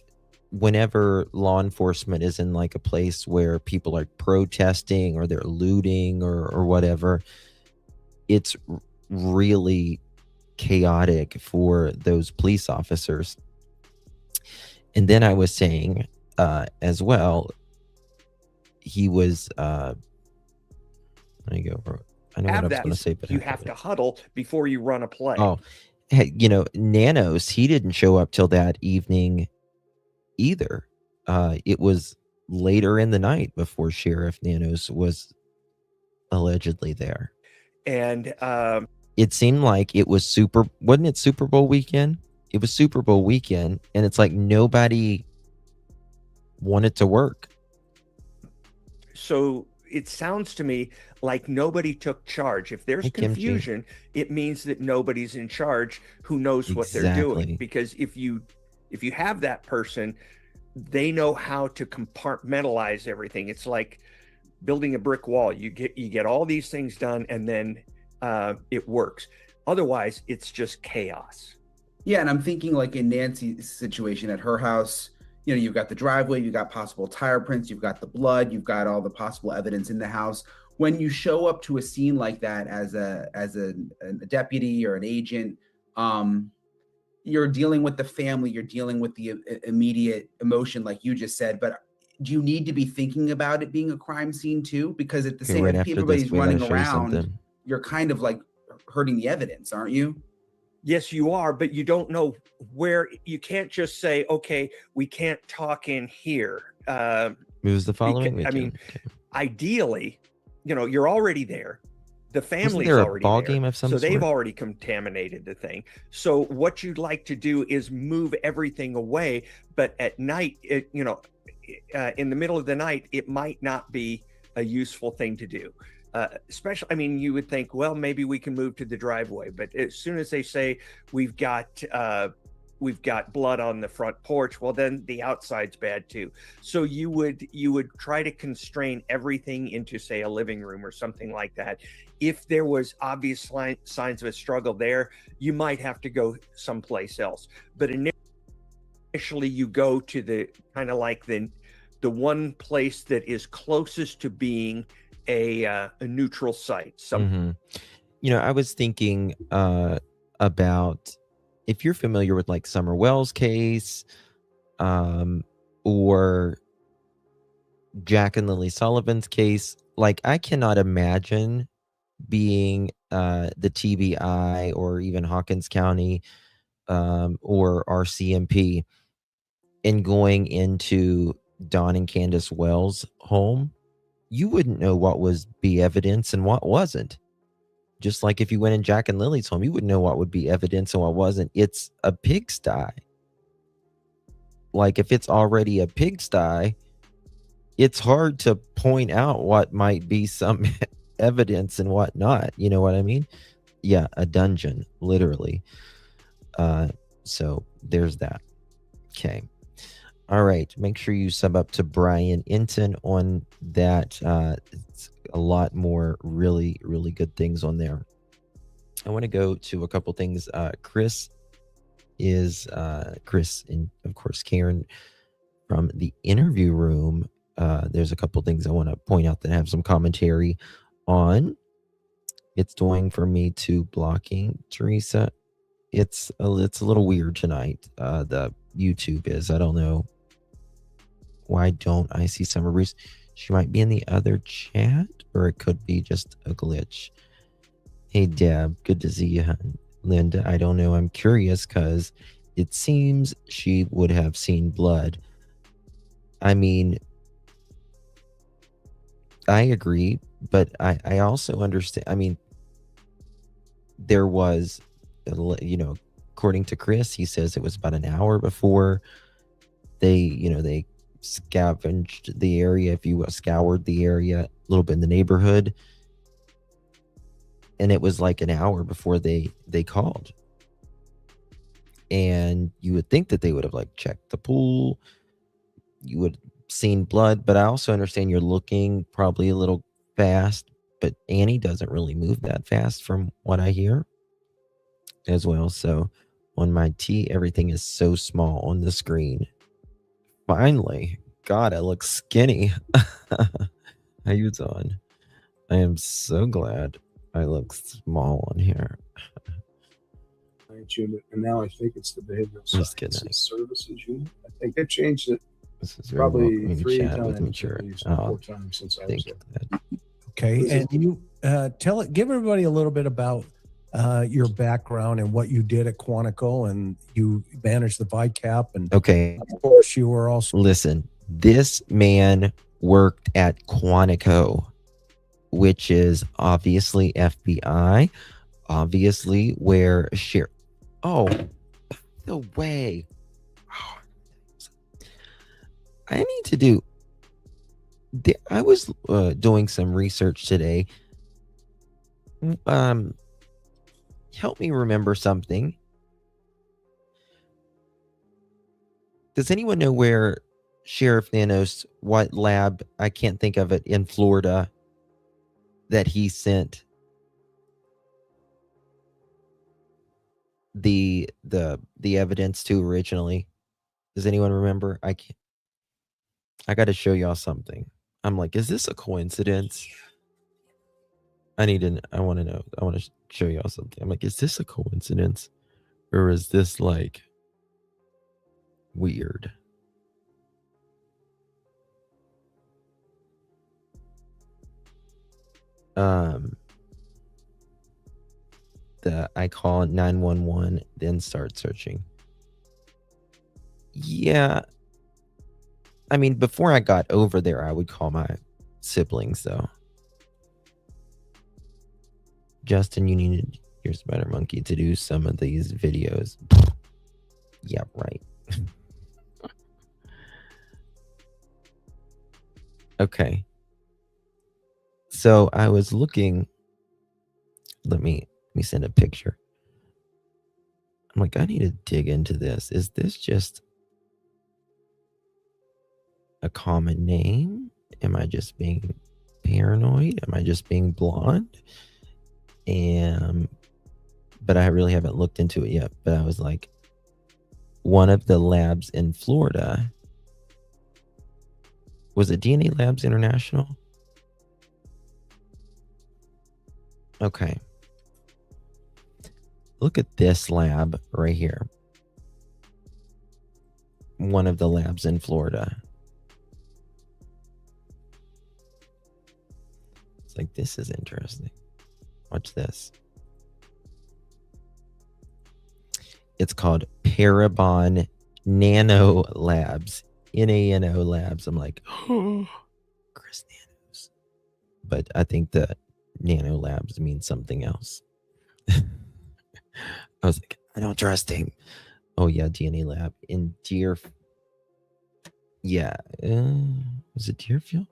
whenever law enforcement is in like a place where people are protesting or they're looting or whatever, it's really chaotic for those police officers. And then I was saying as well, he was let me go over. I know what I was going to say, but you have to huddle before you run a play. Oh, hey, Nanos, he didn't show up till that evening either. It was later in the night before Sheriff Nanos was allegedly there. And it seemed like it was wasn't it Super Bowl weekend? It was Super Bowl weekend, and it's like nobody wanted to work. So it sounds to me like nobody took charge. If there's confusion, it means that nobody's in charge who knows what they're doing. Because if you have that person, they know how to compartmentalize everything. It's like building a brick wall. You get all these things done, and then it works. Otherwise, it's just chaos. Yeah, and I'm thinking like in Nancy's situation at her house, you've got the driveway, you've got possible tire prints, you've got the blood, you've got all the possible evidence in the house. When you show up to a scene like that as a deputy or an agent, you're dealing with the family, you're dealing with the immediate emotion, like you just said. But do you need to be thinking about it being a crime scene too? Because at the same time, everybody's running around, you're kind of like hurting the evidence, aren't you? Yes, you are, but you don't know where. You can't just say, okay, we can't talk in here. It was the following weekend. I mean, ideally, you're already there. The family's already there. Game of some so sort? They've already contaminated the thing. So what you'd like to do is move everything away. But at night, in the middle of the night, it might not be a useful thing to do. Especially, you would think, well, maybe we can move to the driveway, but as soon as they say we've got blood on the front porch, well, then the outside's bad too. So you would try to constrain everything into, say, a living room or something like that. If there was obvious signs of a struggle there, you might have to go someplace else. But initially, you go to the kind of like the one place that is closest to being a neutral site. I was thinking about, if you're familiar with like Summer Wells case or Jack and Lily Sullivan's case, like I cannot imagine being the TBI or even Hawkins County or RCMP and going into Don and Candace Wells' home. You wouldn't know what was be evidence and what wasn't. Just like if you went in Jack and Lily's home, you wouldn't know what would be evidence and what wasn't. It's a pigsty. Like if it's already a pigsty, it's hard to point out what might be some evidence and what not. You know what I mean? Yeah, a dungeon, literally. So there's that. Okay. All right. Make sure you sub up to Brian Inton on that. It's a lot more really, really good things on there. I want to go to a couple things. Chris and of course Karen from the interview room. There's a couple things I want to point out that have some commentary on. It's doing for me to blocking Teresa. It's a little weird tonight. The YouTube is. I don't know. Why don't I see Summer Bruce? She might be in the other chat, or it could be just a glitch. Hey, Deb. Good to see you, hon. Linda, I don't know. I'm curious because it seems she would have seen blood. I mean, I agree, but I also understand. I mean, there was, according to Chris, he says it was about an hour before they scavenged the area, if you will, scoured the area a little bit in the neighborhood, and it was like an hour before they called. And you would think that they would have like checked the pool, you would have seen blood, but I also understand you're looking probably a little fast, but Annie doesn't really move that fast from what I hear as well. So on my T, everything is so small on the screen. Finally, God, I look skinny. How you doing? I am so glad I look small on here. Unit, and now I think it's the behavioral Just sciences kidding. services unit. I think they changed it This is very probably welcoming to 3 chat with me, times, sure. at least, Oh, 4 times since I was Thank there. that. Okay, This and you give everybody a little bit about your background and what you did at Quantico, and you managed the VICAP, and Okay, of course you were also listen. This man worked at Quantico, which is obviously FBI, obviously where sheriff. Oh, no way. I need to do. I was doing some research today. Help me remember something. Does anyone know where Sheriff Nanos, what lab? I can't think of it, in Florida that he sent the evidence to originally. Does anyone remember? I got to show y'all something. I'm like, is this a coincidence? I want to know. I want to show y'all something. I'm like, is this a coincidence, or is this like weird? I call 911, then start searching. Yeah. I mean, before I got over there, I would call my siblings, though. Justin, you needed your spider monkey to do some of these videos. Yeah, right. Okay. So I was looking. Let me send a picture. I'm like, I need to dig into this. Is this just a common name? Am I just being paranoid? Am I just being blonde? But I really haven't looked into it yet. But I was like, one of the labs in Florida, was it DNA Labs International? Okay. Look at this lab right here. One of the labs in Florida. It's like, this is interesting. Watch this. It's called Parabon Nano Labs. NANO Labs. I'm like, oh, Chris Nanos. But I think the Nano Labs means something else. I was like, I don't trust him. Oh yeah, DNA Lab in Deer. Yeah, Was it Deerfield?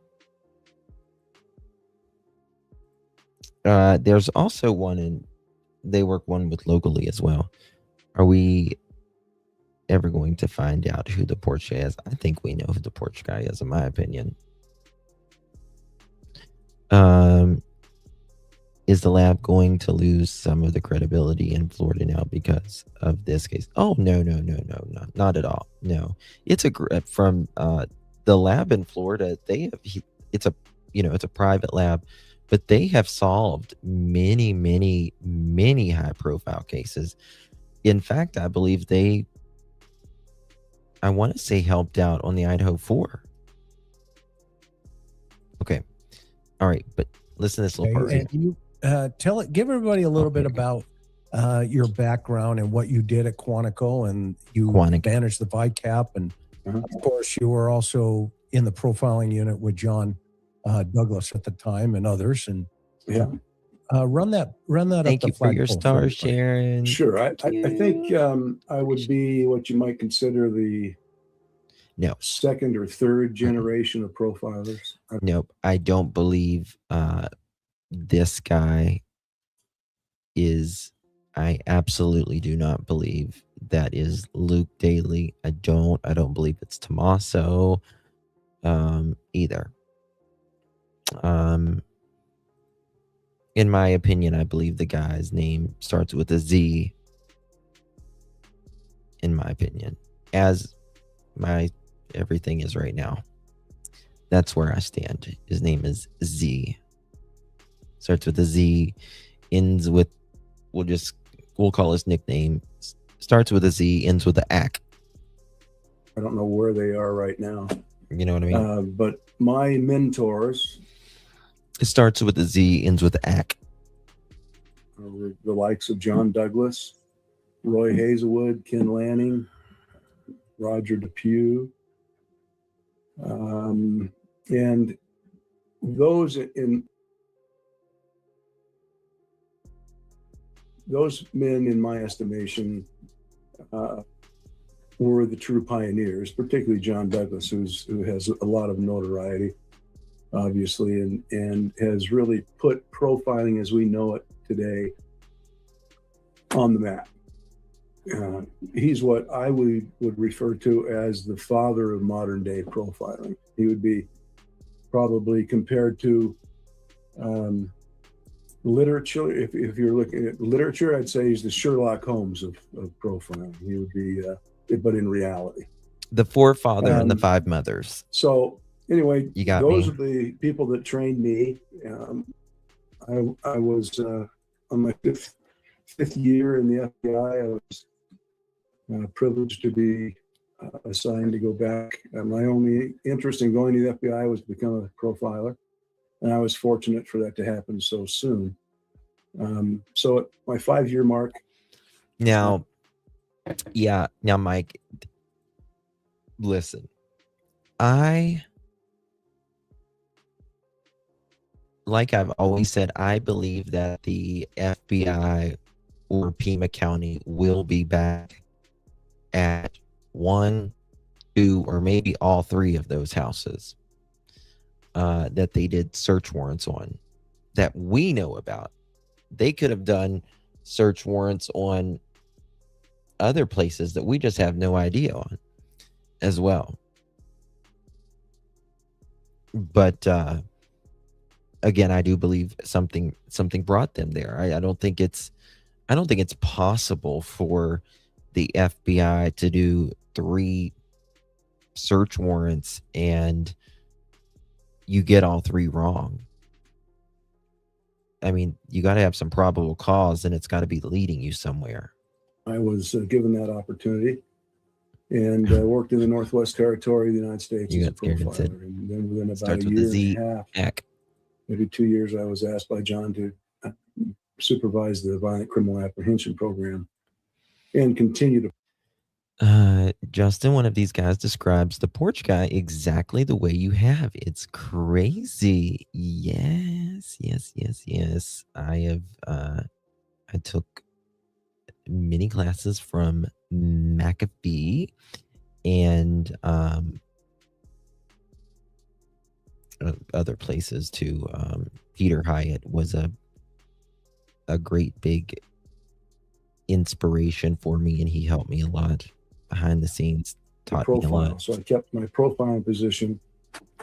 There's also one they work one with locally as well. Are we ever going to find out who the porch guy is? I think we know who the porch guy is, in my opinion. Is the lab going to lose some of the credibility in Florida now because of this case? Oh, no, not at all. No, it's from the lab in Florida. It's a private lab, but they have solved many high profile cases. In fact, I believe I want to say helped out on the Idaho 4. Okay. All right. But listen to this little part. And you give everybody a little bit about your background and what you did at Quantico, and you managed the VICAP, and of course you were also in the profiling unit with John Douglas at the time and others. And run that. Thank you for your stars, Sharon. Sure. I think I would be what you might consider the second or third generation of profilers. Nope. I don't believe this guy is. I absolutely do not believe that is Luke Daly. I don't believe it's Tommaso either. In my opinion, I believe the guy's name starts with a Z. In my opinion, as my everything is right now, that's where I stand. His name is Z. Starts with a Z, ends with we'll call his nickname. Starts with a Z, ends with a AK. I don't know where they are right now. You know what I mean? But my mentors. It starts with a Z, ends with a AK. The likes of John Douglas, Roy Hazelwood, Ken Lanning, Roger Depew, and those men, in my estimation, were the true pioneers, particularly John Douglas, who has a lot of notoriety, obviously, and has really put profiling as we know it today on the map. He's what I would refer to as the father of modern day profiling. He would be probably compared to literature. If you're looking at literature, I'd say he's the Sherlock Holmes of profiling. He would be, but in reality, the forefather and the five mothers. So anyway, you got those me. are the people that trained me. I was on my fifth year in the FBI. I was privileged to be assigned to go back. My only interest in going to the FBI was to become a profiler, and I was fortunate for that to happen so soon. So at my 5-year mark. Now, Mike, listen, like I've always said, I believe that the FBI or Pima County will be back at 1, 2, or maybe all 3 of those houses that they did search warrants on that we know about. They could have done search warrants on other places that we just have no idea on as well. But again, I do believe something brought them there. I don't think it's possible for the FBI to do 3 search warrants and you get all 3 wrong. I mean, you got to have some probable cause, and it's got to be leading you somewhere. I was given that opportunity, and worked in the Northwest Territory of the United States as a profiler. And then within about a year and a half, maybe 2 years, I was asked by John to supervise the violent criminal apprehension program and continue to. Justin, one of these guys describes the porch guy exactly the way you have. It's crazy. Yes. I have I took many classes from McAfee, and other places too. Peter Hyatt was a great big inspiration for me, and he helped me a lot behind the scenes, taught me a lot. So I kept my profiling position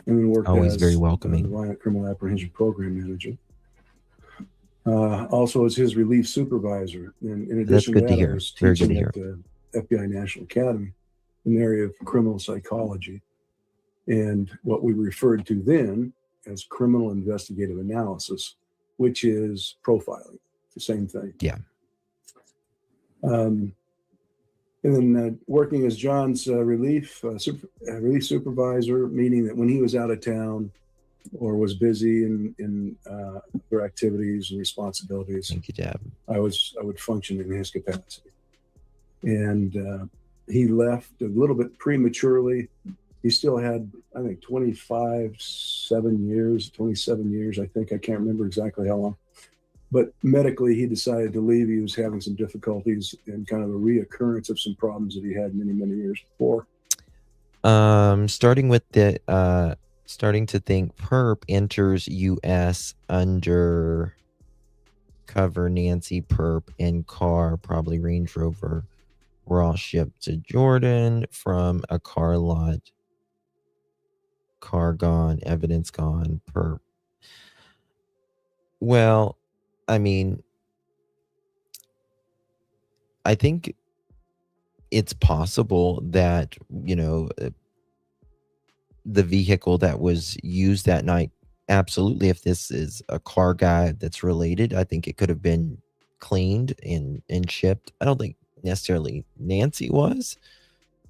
and then worked Always as very the welcoming. Violent Criminal Apprehension Program Manager. Also as his relief supervisor. And in That's addition good to to that, I hear. was Very good teaching to at hear. the FBI National Academy in the area of criminal psychology. And what we referred to then as criminal investigative analysis, which is profiling, the same thing. Yeah. And then working as John's relief supervisor, meaning that when he was out of town or was busy in their activities and responsibilities, Thank you, Dad. I would function in his capacity. And he left a little bit prematurely. He still had, I think, 27 years, I think. I can't remember exactly how long. But medically, he decided to leave. He was having some difficulties and kind of a reoccurrence of some problems that he had many, many years before. Starting to think perp enters U.S. under cover Nancy perp and car, probably Range Rover, were all shipped to Jordan from a car lot. Car gone, evidence gone, perp. Well, I mean, I think it's possible that, the vehicle that was used that night, absolutely, if this is a car guy that's related, I think it could have been cleaned and shipped. I don't think necessarily Nancy was,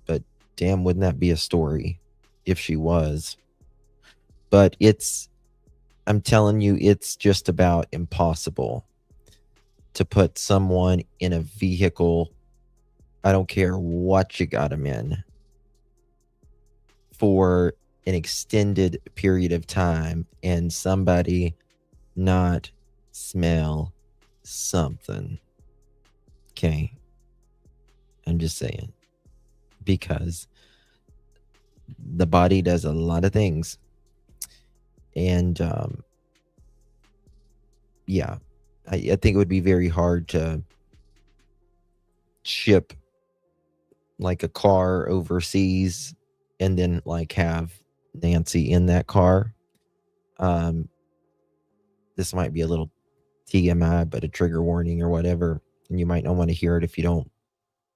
but damn, wouldn't that be a story if she was? But I'm telling you, it's just about impossible to put someone in a vehicle, I don't care what you got them in, for an extended period of time and somebody not smell something. Okay. I'm just saying. Because the body does a lot of things. And yeah, I think it would be very hard to ship like a car overseas and then like have Nancy in that car. This might be a little TMI, but a trigger warning or whatever. And you might not want to hear it if you don't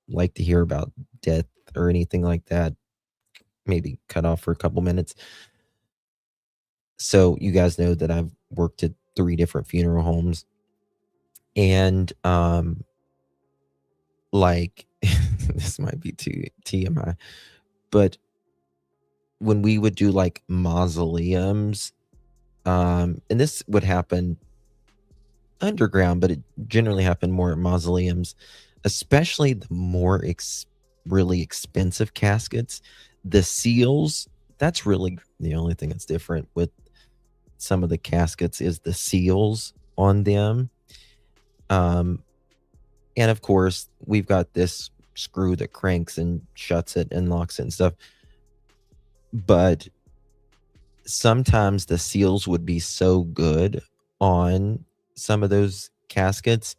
like to hear about death or anything like that. Maybe cut off for a couple minutes. So you guys know that I've worked at 3 different funeral homes. And like this might be too TMI, but when we would do like mausoleums, and this would happen underground, but it generally happened more at mausoleums, especially the more really expensive caskets. The seals, that's really the only thing that's different with some of the caskets is the seals on them. And of course, we've got this screw that cranks and shuts it and locks it and stuff. But sometimes the seals would be so good on some of those caskets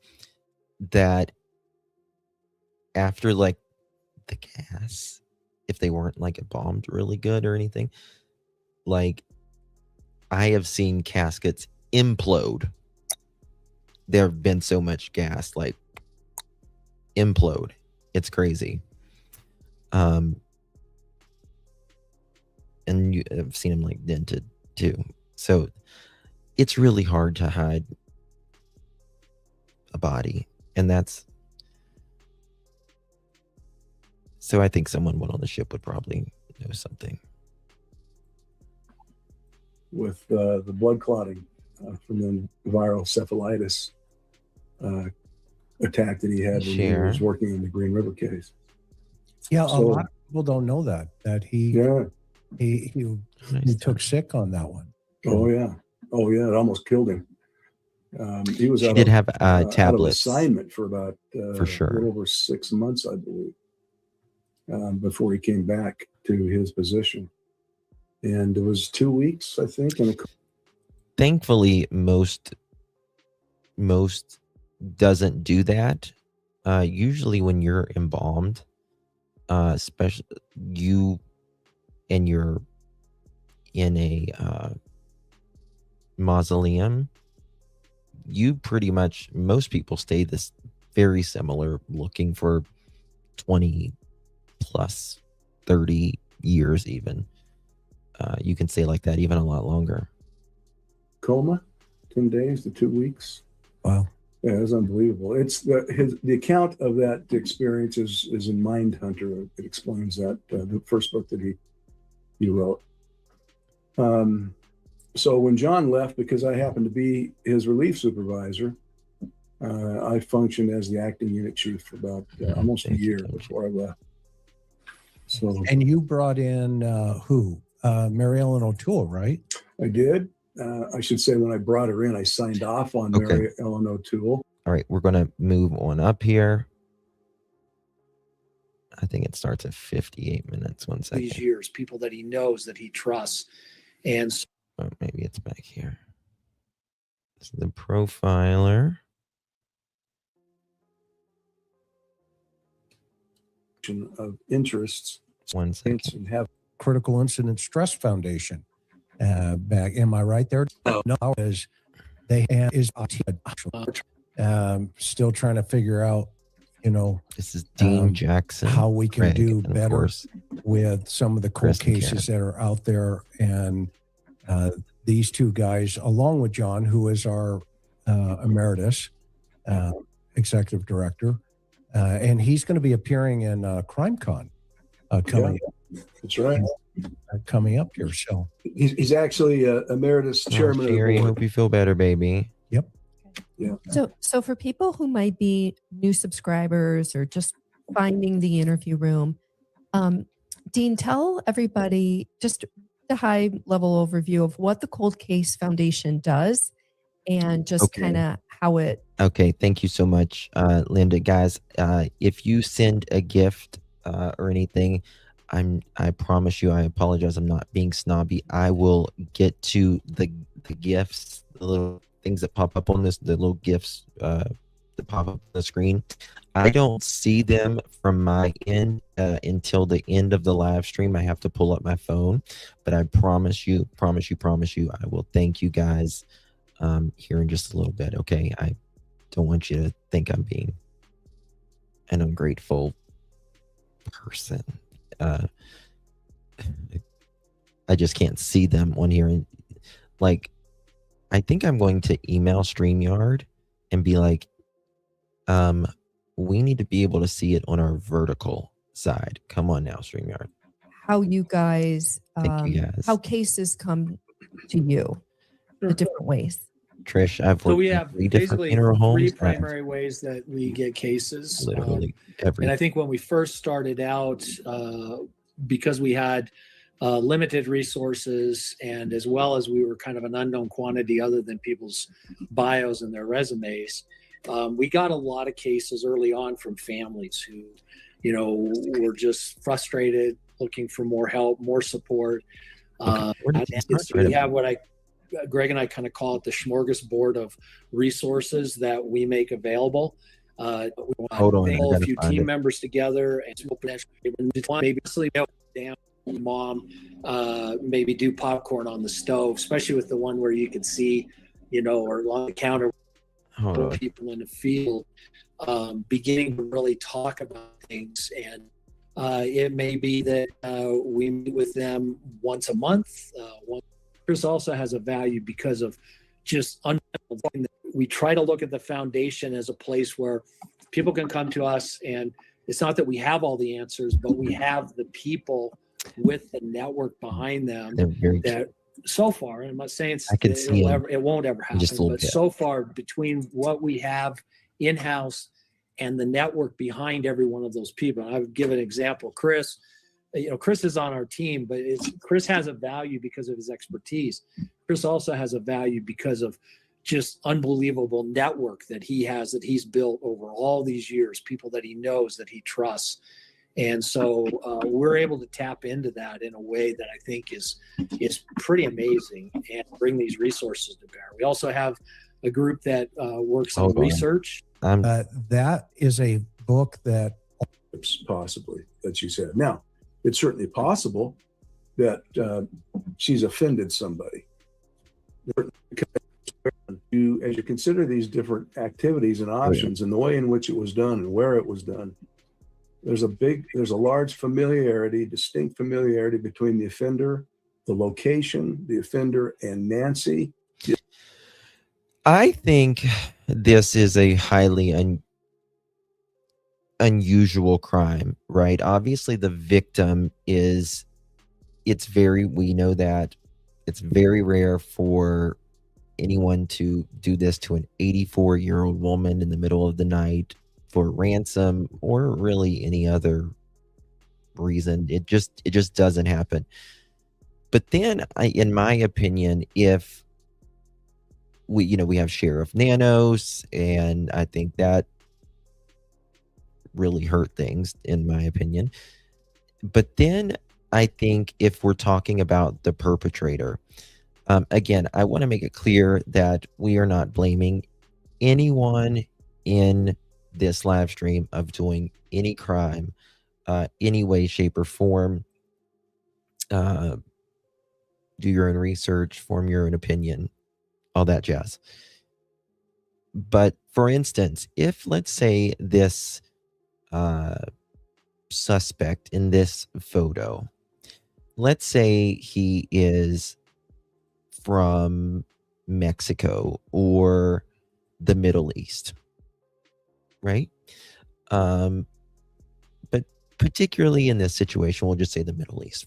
that after like the gas, if they weren't like embalmed really good or anything, like I have seen caskets implode. There have been so much gas, like implode. It's crazy. And I've seen them like dented too. So it's really hard to hide a body. And so I think someone on the ship would probably know something. With the blood clotting from the viral cephalitis attack that he had when he was working in the Green River case. Yeah, so, a lot of people don't know that he took sick on that one. Oh yeah, it almost killed him. He was she did have tablets out of assignment for about for sure a little over 6 months, I believe, before he came back to his position. And it was 2 weeks, I think. And Thankfully, most doesn't do that. Usually when you're embalmed, especially you and you're in a mausoleum, you pretty much, most people stay this very similar, looking for 20 plus 30 years even. You can stay like that even a lot longer. coma, 10 days to 2 weeks. Wow. Yeah, it was unbelievable. It's the account of that experience is in Mindhunter. It explains that, the first book that he wrote. So when John left, because I happened to be his relief supervisor, I functioned as the acting unit chief for about almost a year before I left. So, And you brought in who? Mary Ellen O'Toole, right? I did. I should say when I brought her in, I signed off on Mary Ellen O'Toole. All right, we're going to move on up here. I think it starts at 58 minutes. 1 second. These years, people that he knows, that he trusts. And Oh, maybe it's back here. This is the profiler. Of interests. 1 second. And have Critical Incident Stress Foundation. Back, am I right there? Oh. No, is they is still trying to figure out, This is Dean Jackson. how we can Craig, do and of better course, with some of the cold Chris and cases that are out there. And these two guys, along with John, who is our emeritus executive director, and he's going to be appearing in CrimeCon coming up here. So he's actually emeritus chairman of the Sherry, board. hope you feel better, baby. Yep. Yeah. So for people who might be new subscribers or just finding the interview room, Dean, tell everybody just the high level overview of what the Cold Case Foundation does and just kind of how it. Okay, thank you so much, Linda. Guys, if you send a gift or anything, I promise you, I apologize, I'm not being snobby. I will get to the gifts, the little things that pop up on this, the little gifts that pop up on the screen. I don't see them from my end until the end of the live stream. I have to pull up my phone, but I promise you, I will thank you guys here in just a little bit. Okay, I don't want you to think I'm being an ungrateful person. I just can't see them on here. And like, I think I'm going to email StreamYard and be like, we need to be able to see it on our vertical side. Come on now, StreamYard. How you guys, Thank you guys. how cases come to you, the different ways. Trish, I've so worked we in have 3 different basically funeral homes. three primary ways that we get cases. Literally every. And I think when we first started out, because we had limited resources and as well as we were kind of an unknown quantity other than people's bios and their resumes, we got a lot of cases early on from families who, were just frustrated, looking for more help, more support. We have what Greg and I kind of call it the smorgasbord of resources that we make available. We Hold on, want to I pull a gotta few find team it. members together and maybe sleep down, mom, maybe do popcorn on the stove, especially with the one where you can see, or on the counter, people in the field, beginning to really talk about things. And it may be that we meet with them once a month. Chris also has a value because of just we try to look at the foundation as a place where people can come to us, and it's not that we have all the answers, but we have the people with the network behind them that so far, and I'm not saying it won't ever happen, but so far between what we have in-house and the network behind every one of those people. And I would give an example. Chris is on our team, but Chris has a value because of his expertise. Chris also has a value because of just unbelievable network that he has, that he's built over all these years, people that he knows, that he trusts. And so we're able to tap into that in a way that I think is pretty amazing and bring these resources to bear. We also have a group that works on research. That is a book that possibly that you said. Now, it's certainly possible that she's offended somebody. As you consider these different activities and options and the way in which it was done and where it was done, there's a large familiarity, distinct familiarity between the offender, the location, the offender, and Nancy. I think this is a highly unusual crime, right? Obviously, the victim we know that it's very rare for anyone to do this to an 84-year-old woman in the middle of the night for ransom or really any other reason. It just doesn't happen. But then, in my opinion, if we have Sheriff Nanos, and I think that really hurt things, in my opinion. But then I think if we're talking about the perpetrator, again, I want to make it clear that we are not blaming anyone in this live stream of doing any crime, any way, shape, or form. Do your own research, form your own opinion, all that jazz. But for instance, if let's say this suspect in this photo, let's say he is from Mexico or the Middle East, right? But particularly in this situation, we'll just say the Middle East,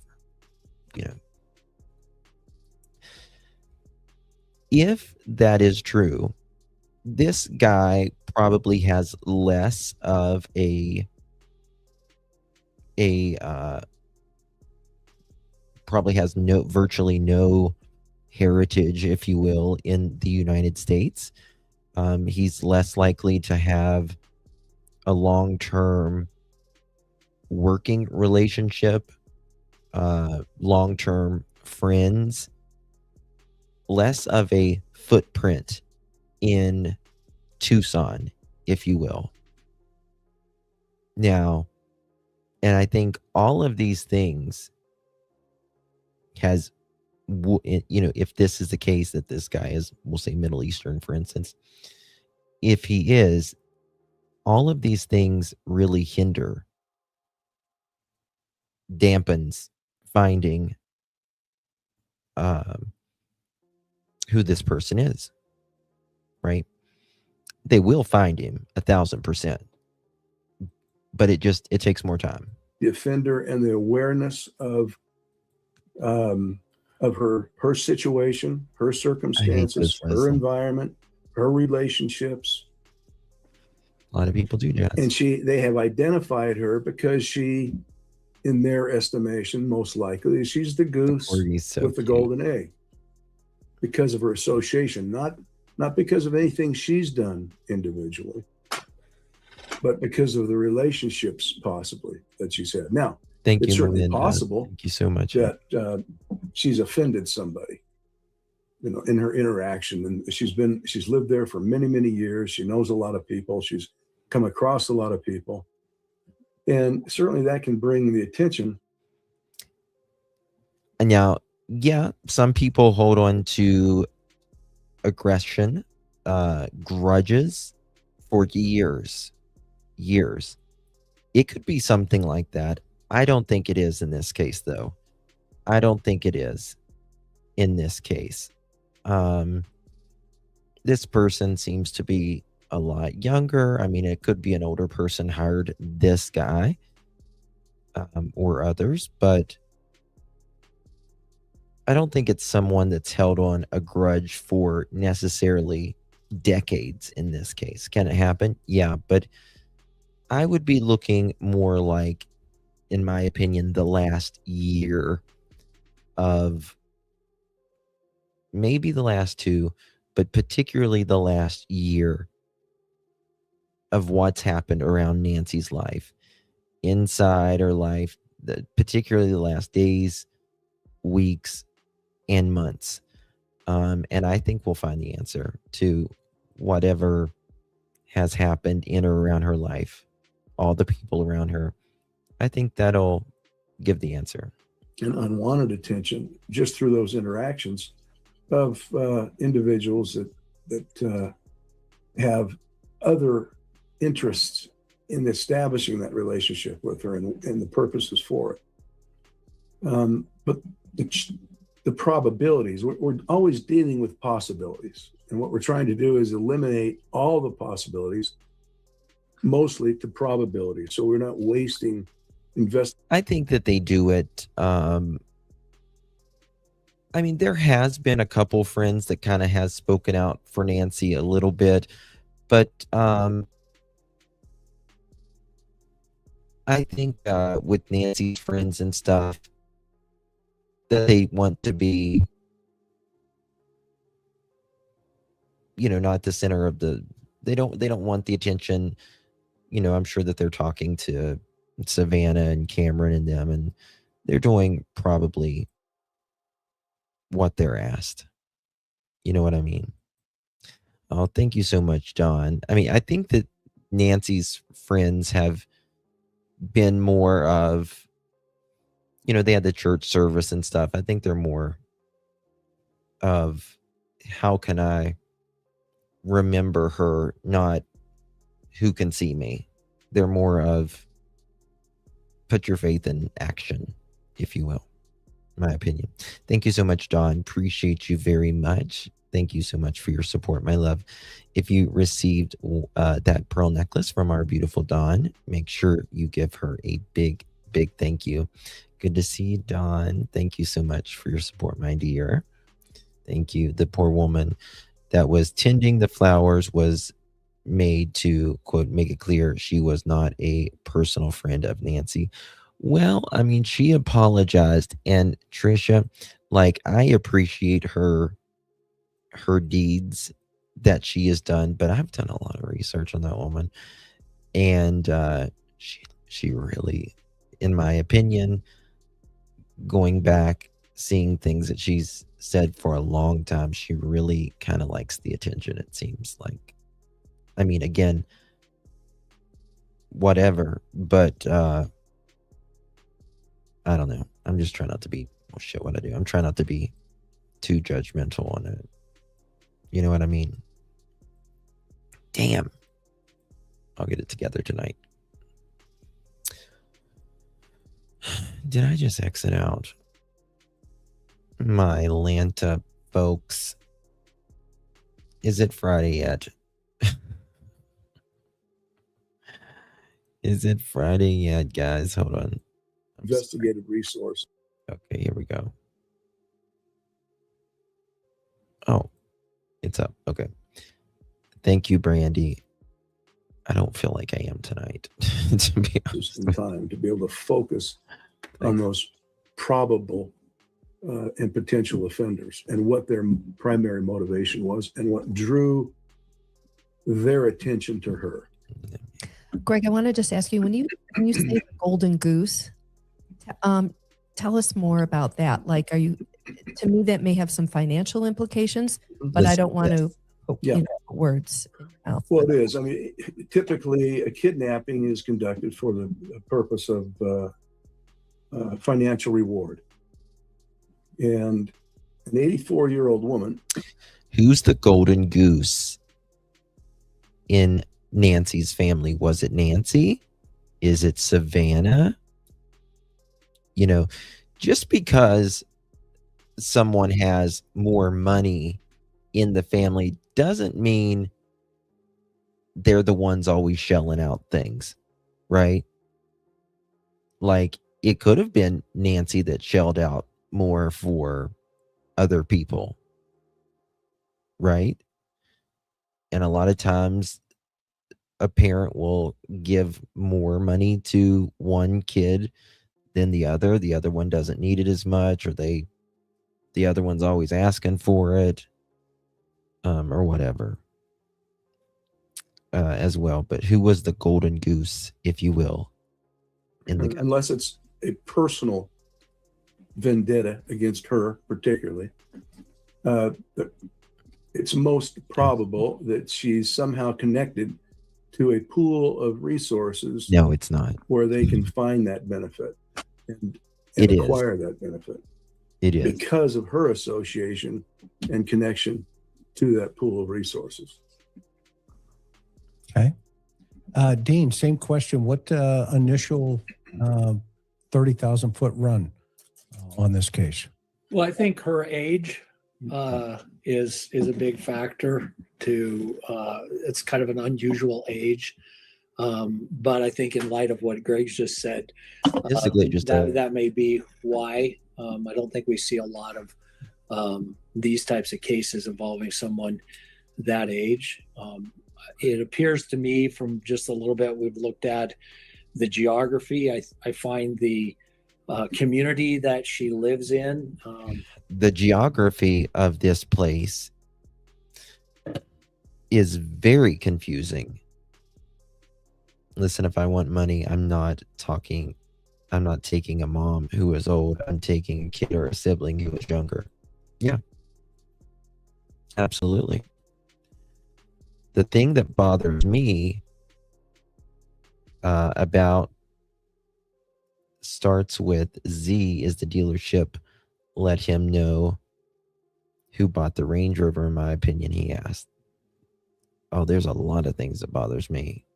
If that is true, this guy probably has less of probably has virtually no heritage, if you will, in the United States. He's less likely to have a long-term working relationship, long-term friends, less of a footprint in Tucson, if you will. Now, and I think all of these things has, if this is the case that this guy is, we'll say Middle Eastern, for instance, if he is, all of these things really dampens finding who this person is, right? They will find him 1,000%, but it takes more time. The offender and the awareness of her situation, her circumstances, her environment, her relationships. A lot of people do that. And they have identified her because she, in their estimation, most likely, she's the goose with the golden egg. Because of her association, not because of anything she's done individually, but because of the relationships possibly that she's had. Now, it's certainly possible. Thank you so much. That she's offended somebody, in her interaction, and she's lived there for many, many years. She knows a lot of people. She's come across a lot of people, and certainly that can bring the attention. And now, yeah, some people hold on to aggression, grudges for years. It could be something like that. I don't think it is in this case, though. I don't think it is in this case. This person seems to be a lot younger. I mean, it could be an older person hired this guy or others, but I don't think it's someone that's held on a grudge for necessarily decades in this case. Can it happen? Yeah, but I would be looking more like, in my opinion, the last year of maybe the last two, but particularly the last year of what's happened around Nancy's life. inside her life, particularly the last days, weeks, and months. And I think we'll find the answer to whatever has happened in or around her life, all the people around her. I think that'll give the answer. And unwanted attention just through those interactions of individuals that have other interests in establishing that relationship with her and the purposes for it. But the probabilities, we're always dealing with possibilities. And what we're trying to do is eliminate all the possibilities, mostly to probability. So we're not wasting I think that they do it. I mean, there has been a couple friends that kind of has spoken out for Nancy a little bit, but I think with Nancy's friends and stuff, that they want to be, not the center of they don't want the attention. I'm sure that they're talking to Savannah and Cameron and them, and they're doing probably what they're asked. You know what I mean? Oh, thank you so much, Don. I mean, I think that Nancy's friends have been more of, they had the church service and stuff. I think they're more of, how can I remember her, not who can see me. They're more of, put your faith in action, if you will. My opinion. Thank you so much, Dawn. Appreciate you very much. Thank you so much for your support, my love. If you received that pearl necklace from our beautiful Dawn, make sure you give her a big, big thank you. Good to see you, Dawn. Thank you so much for your support, my dear. Thank you. The poor woman that was tending the flowers was made to, quote, make it clear she was not a personal friend of Nancy. Well, I mean, she apologized, and Trisha, I appreciate her deeds that she has done, but I've done a lot of research on that woman, and she really, in my opinion, going back, seeing things that she's said for a long time, she really kind of likes the attention, it seems like. I mean, again, whatever, but I don't know. I'm just trying not to be, what I do. I'm trying not to be too judgmental on it. You know what I mean? Damn. I'll get it together tonight. Did I just exit out? My Atlanta folks. Is it Friday yet? Is it Friday yet, guys? Hold on. Investigative resource. Okay, here we go. Oh, it's up. Okay. Thank you, Brandy. I don't feel like I am tonight, to be honest. Just in time to be able to focus on those probable and potential offenders and what their primary motivation was and what drew their attention to her. Greg, I want to just ask you, when you say the golden goose, tell us more about that. Are you, to me, that may have some financial implications, but I don't want to put words in your mouth. Well, it is. I mean, typically a kidnapping is conducted for the purpose of financial reward. And an 84-year-old woman. Who's the golden goose in Nancy's family? Was it Nancy? Is it Savannah? Just because someone has more money in the family doesn't mean they're the ones always shelling out things, right? It could have been Nancy that shelled out more for other people, right? And a lot of times a parent will give more money to one kid than the other. The other one doesn't need it as much, or the other one's always asking for it, or whatever, as well. But who was the golden goose, if you will? in the unless it's a personal vendetta against her particularly. It's most probable that she's somehow connected to a pool of resources. No, it's not. Where they can find that benefit and It is. acquire that benefit. It is. Because of her association and connection to that pool of resources. Okay. Dean, same question. What initial 30,000 foot run on this case? Well, I think her age is a big factor to it's kind of an unusual age. But I think in light of what Greg's just said, that may be why. I don't think we see a lot of these types of cases involving someone that age. It appears to me from just a little bit we've looked at the geography, I find the community that she lives in. The geography of this place is very confusing. Listen, if I want money, I'm not taking a mom who is old. I'm taking a kid or a sibling who is younger. Yeah. Absolutely. The thing that bothers me about starts with Z is the dealership let him know who bought the Range Rover, in my opinion, he asked. Oh, there's a lot of things that bothers me.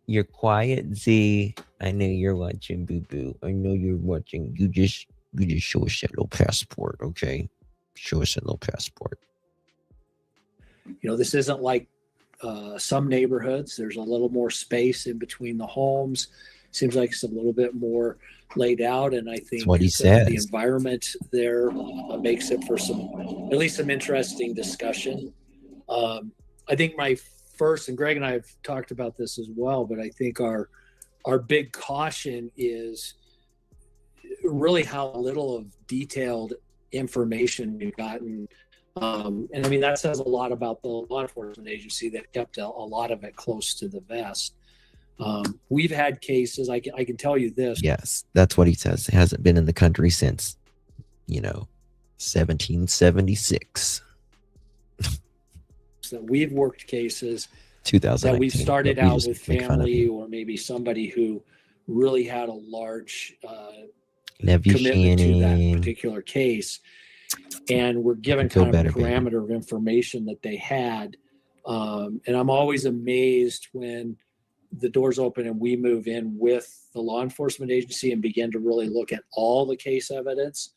You're quiet, Z. I know you're watching, Boo Boo. I know you're watching. You just show us that little passport, okay? Show us that little passport. You know, this isn't like some neighborhoods. There's a little more space in between the homes. Seems like it's a little bit more laid out, and I think that's what he says. The environment there makes it for at least some interesting discussion. I think my first, and Greg and I have talked about this as well, but I think our big caution is really how little of detailed information we've gotten. And I mean, that says a lot about the law enforcement agency that kept a lot of it close to the vest. We've had cases, I can tell you this. Yes, that's what he says. It hasn't been in the country since, 1776. That we've worked cases 2019, that we've started out with family or maybe somebody who really had a large commitment to that particular case. And we're given kind of a parameter of information that they had. And I'm always amazed when the doors open and we move in with the law enforcement agency and begin to really look at all the case evidence.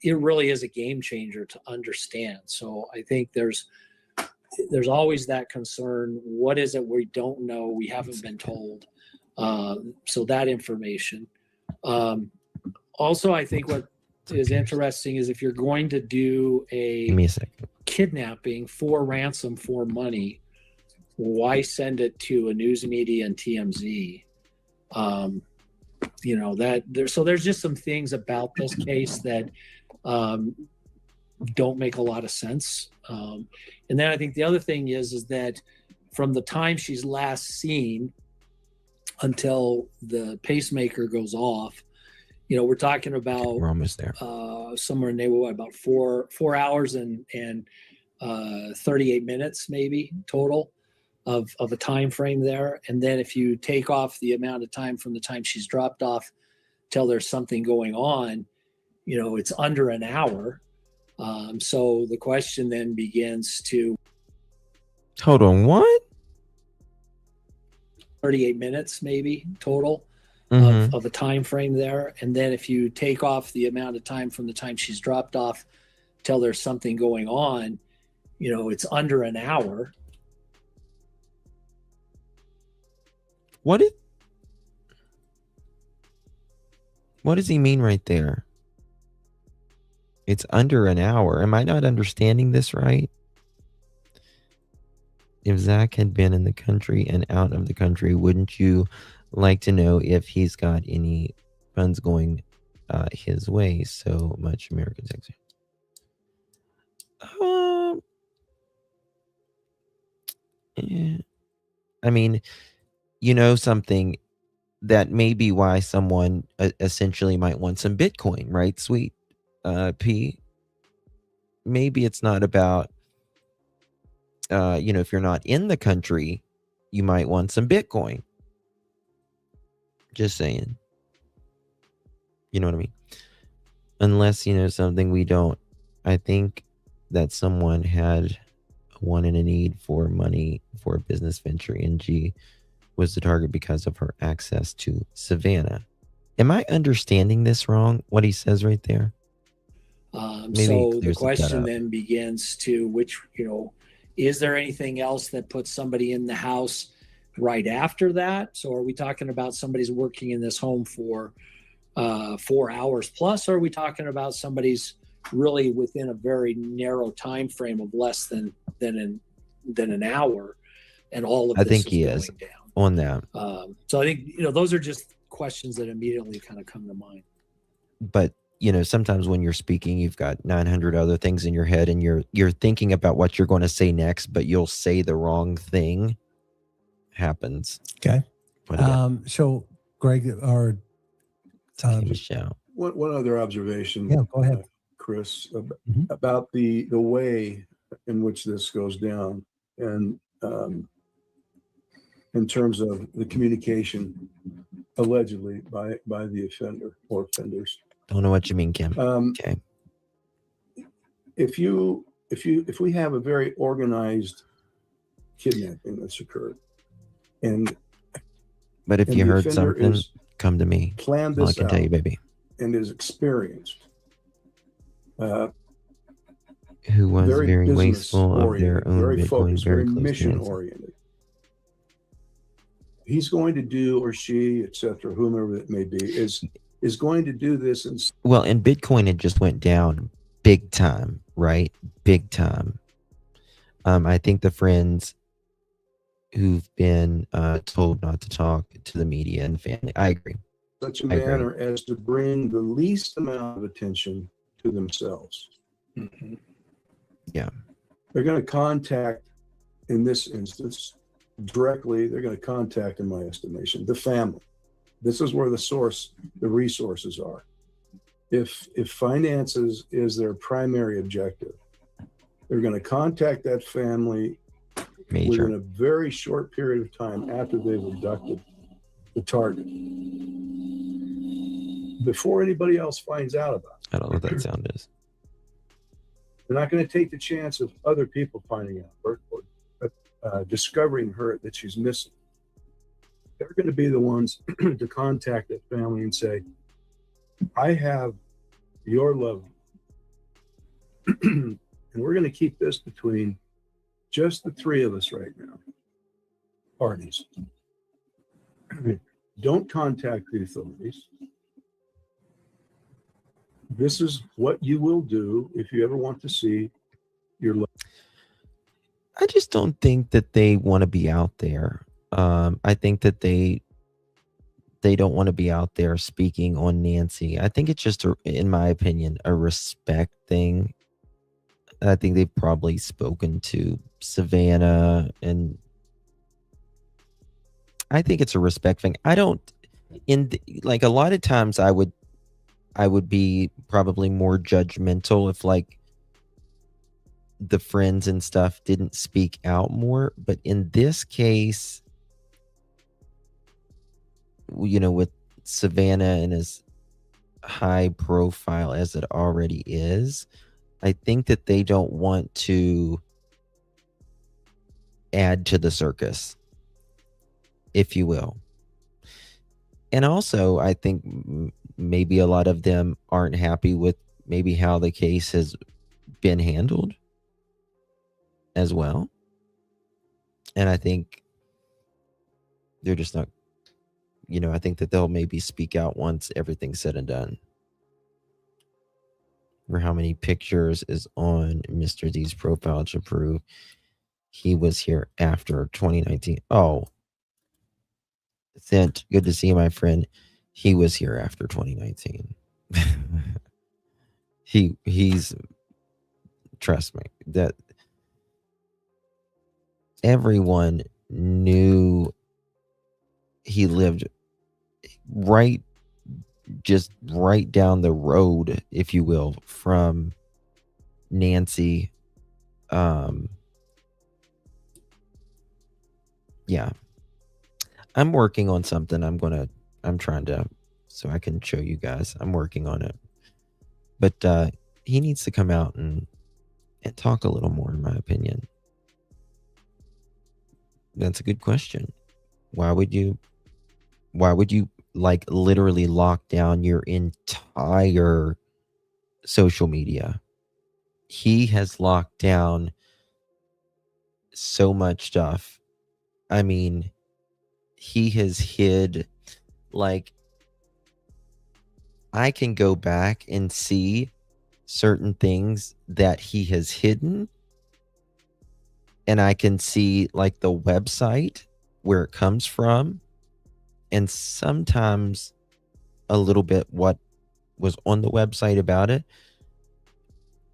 It really is a game changer to understand. So I think there's always that concern. What is it we don't know? We haven't been told. So that information. Also, I think what is interesting is if you're going to do a kidnapping for ransom for money, why send it to a news media and TMZ? So there's just some things about this case that don't make a lot of sense. And then I think the other thing is that from the time she's last seen until the pacemaker goes off, we're talking about we're almost there. Somewhere in the neighborhood about 4 hours and 38 minutes maybe total of a time frame there. And then if you take off the amount of time from the time she's dropped off till there's something going on, it's under an hour. So the question then begins to hold on, what? 38 minutes maybe total of a time frame there. And then if you take off the amount of time from the time she's dropped off till there's something going on, it's under an hour. What does he mean right there? It's under an hour. Am I not understanding this right? If Zach had been in the country and out of the country, wouldn't you like to know if he's got any funds going his way? So much American sex. I mean, something, that may be why someone essentially might want some Bitcoin, right, sweet P? Maybe it's not about, if you're not in the country, you might want some Bitcoin. Just saying. You know what I mean? Unless, something we don't. I think that someone had wanted a need for money for a business venture, and G was the target because of her access to Savannah. Am I understanding this wrong, what he says right there? So the question then begins to is there anything else that puts somebody in the house right after that? So are we talking about somebody's working in this home for 4 hours plus, or are we talking about somebody's really within a very narrow time frame of less than an hour, and all of I this think he is going down on that. So I think those are just questions that immediately kind of come to mind. But sometimes when you're speaking, you've got 900 other things in your head, and you're thinking about what you're going to say next, but you'll say the wrong thing. Happens. Okay. So Greg, or Michelle. One other observation. Yeah, go ahead, Chris, about the way in which this goes down, and in terms of the communication allegedly by the offender or offenders. Don't know what you mean, Kim. Okay. If we have a very organized kidnapping that's occurred, but if you heard something, come to me. Plan All I this can out tell you, baby. and is experienced. Who was very wasteful of their own very Bitcoin, focused, very close to mission Nancy. oriented. He's going to do, or she, etc., whomever it may be, is going to do this. Well, and Bitcoin, it just went down big time, right? Big time. I think the friends who've been told not to talk to the media and family, I agree. Such a manner as to bring the least amount of attention to themselves. Mm-hmm. Yeah. They're going to contact, in this instance, directly, they're going to contact, in my estimation, the family. This is where the resources are. If finances is their primary objective, they're going to contact that family within a very short period of time after they've abducted the target, before anybody else finds out about it. I don't know what that sound is. They're not going to take the chance of other people finding out or discovering her that she's missing. They're going to be the ones to contact that family and say, I have your love. And we're going to keep this between just the three of us right now. Parties. Don't contact the authorities. This is what you will do if you ever want to see your love. I just don't think that they want to be out there. I think that they don't want to be out there speaking on Nancy. I think it's just, in my opinion, a respect thing. I think they've probably spoken to Savannah, and I think it's a respect thing. I don't, like a lot of times I would be probably more judgmental if like the friends and stuff didn't speak out more. But in this case, with Savannah and as high profile as it already is, I think that they don't want to add to the circus, if you will. And also, I think maybe a lot of them aren't happy with maybe how the case has been handled as well. And I think they're just not, I think that they'll maybe speak out once everything's said and done. For how many pictures is on Mr. D's profile to prove he was here after 2019? Oh, Sent, good to see you, my friend. He was here after 2019. He's trust me, that everyone knew he lived just right down the road, if you will, from Nancy. Yeah, I'm working on something. I'm trying to, so I can show you guys. I'm working on it, but he needs to come out and talk a little more, in my opinion. That's a good question. Why would you like literally lock down your entire social media? He has locked down so much stuff. I mean, he has hid, like, I can go back and see certain things that he has hidden, and I can see like the website where it comes from, and sometimes a little bit what was on the website about it,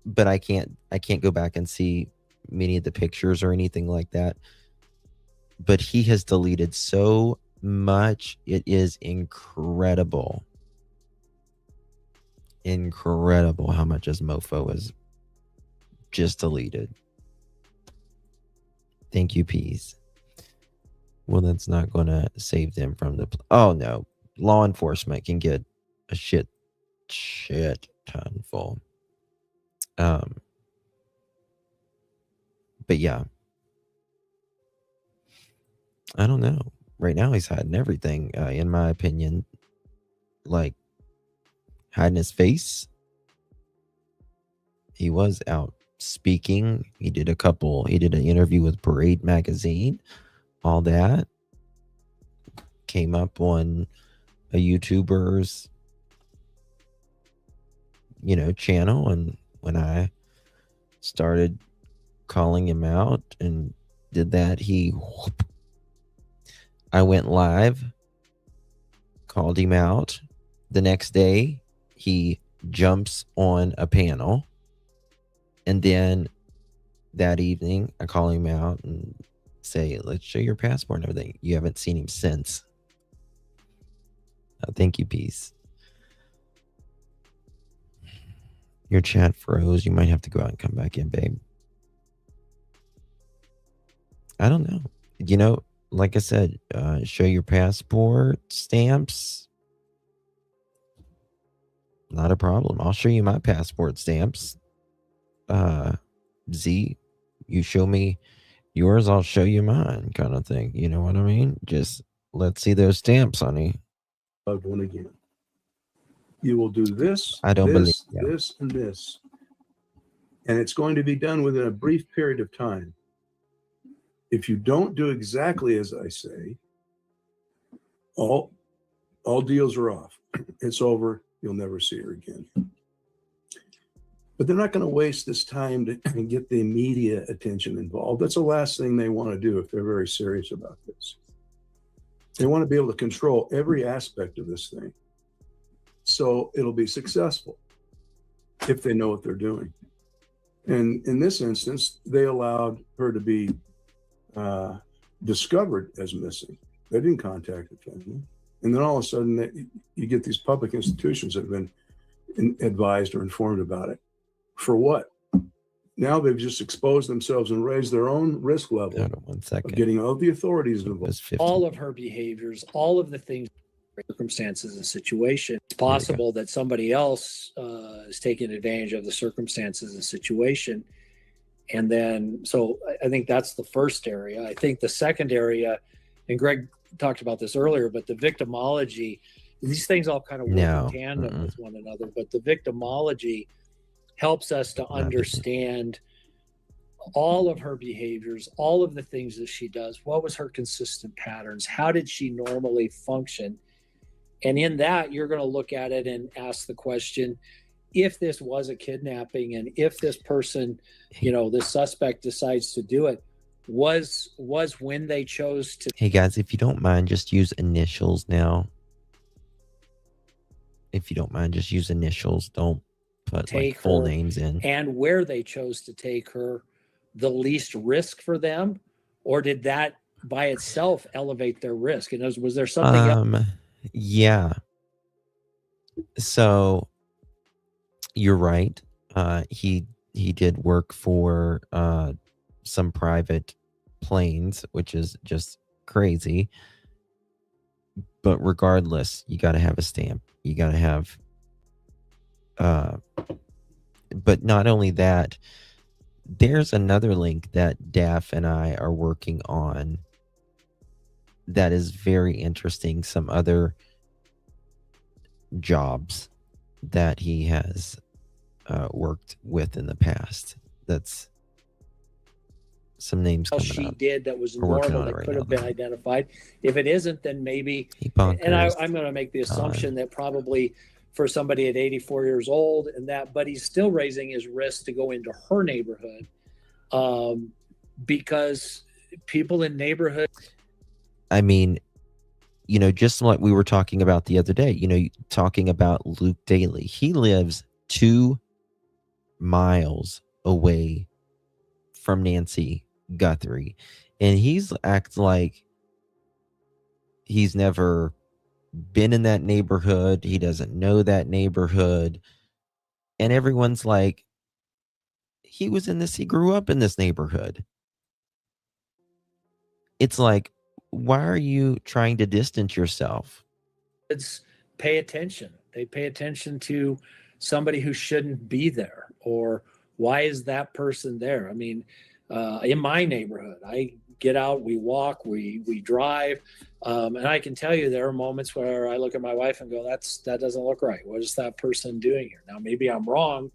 but I can't go back and see many of the pictures or anything like that. But he has deleted so much. It is incredible. Incredible how much his mofo is just deleted. Thank you, Peas. Well, that's not going to save them from the... Oh, no. Law enforcement can get a shit ton full. But yeah. I don't know. Right now, he's hiding everything, in my opinion. Like, hiding his face. He was out speaking. He did an interview with Parade Magazine. All that came up on a YouTuber's, channel. And when I started calling him out and did that, I went live, called him out. The next day, he jumps on a panel. And then that evening, I call him out and say, let's show your passport and everything. You haven't seen him since. Thank you, Peace. Your chat froze. You might have to go out and come back in, babe. I don't know. Like I said, show your passport stamps. Not a problem. I'll show you my passport stamps. Z, you show me yours, I'll show you mine, kind of thing. You know what I mean? Just let's see those stamps, honey. One again. You will do this, I don't this, believe you. this, and this. And it's going to be done within a brief period of time. If you don't do exactly as I say, all deals are off. It's over. You'll never see her again. But they're not going to waste this time to get the media attention involved. That's the last thing they want to do if they're very serious about this. They want to be able to control every aspect of this thing, so it'll be successful if they know what they're doing. And in this instance, they allowed her to be discovered as missing. They didn't contact the family. And then all of a sudden, you get these public institutions that have been advised or informed about it. For what? Now they've just exposed themselves and raised their own risk level of getting all the authorities involved. All of her behaviors, all of the things, circumstances and situation. It's possible that somebody else is taking advantage of the circumstances and situation. And then, so I think that's the first area. I think the second area, and Greg talked about this earlier, but the victimology, these things all kind of work in tandem with one another, but the victimology helps us to understand all of her behaviors, all of the things that she does. What was her consistent patterns? How did she normally function? And in that, you're going to look at it and ask the question, if this was a kidnapping and if this person, this suspect decides to do it, was when they chose to... Hey guys, if you don't mind, just use initials now. If you don't mind, just use initials. Don't put like full names in. And where they chose to take her, the least risk for them, or did that by itself elevate their risk? And was there something else? Yeah. So you're right. He did work for some private planes, which is just crazy. But regardless, you got to have a stamp. You got to have. But not only that, there's another link that Daff and I are working on that is very interesting. Some other jobs that he has worked with in the past. That's some names How coming she up. did that was We're working normal on it that right could now, have been though. identified. If it isn't, then maybe. He And bunkers. I'm going to make the assumption that probably for somebody at 84 years old and that, but he's still raising his risk to go into her neighborhood because people in neighborhood. I mean, you know, just like we were talking about the other day, you know, talking about Luke Daly. He lives 2 miles away from Nancy Guthrie, and he's acts like he's never been in that neighborhood. He doesn't know that neighborhood, and everyone's like, he was in this. He grew up in this neighborhood. It's like, why are you trying to distance yourself? Pay attention. They pay attention to somebody who shouldn't be there, or why is that person there? I mean, in my neighborhood, I get out, we walk, we drive, and I can tell you there are moments where I look at my wife and go, that doesn't look right. What is that person doing here? Now maybe I'm wrong,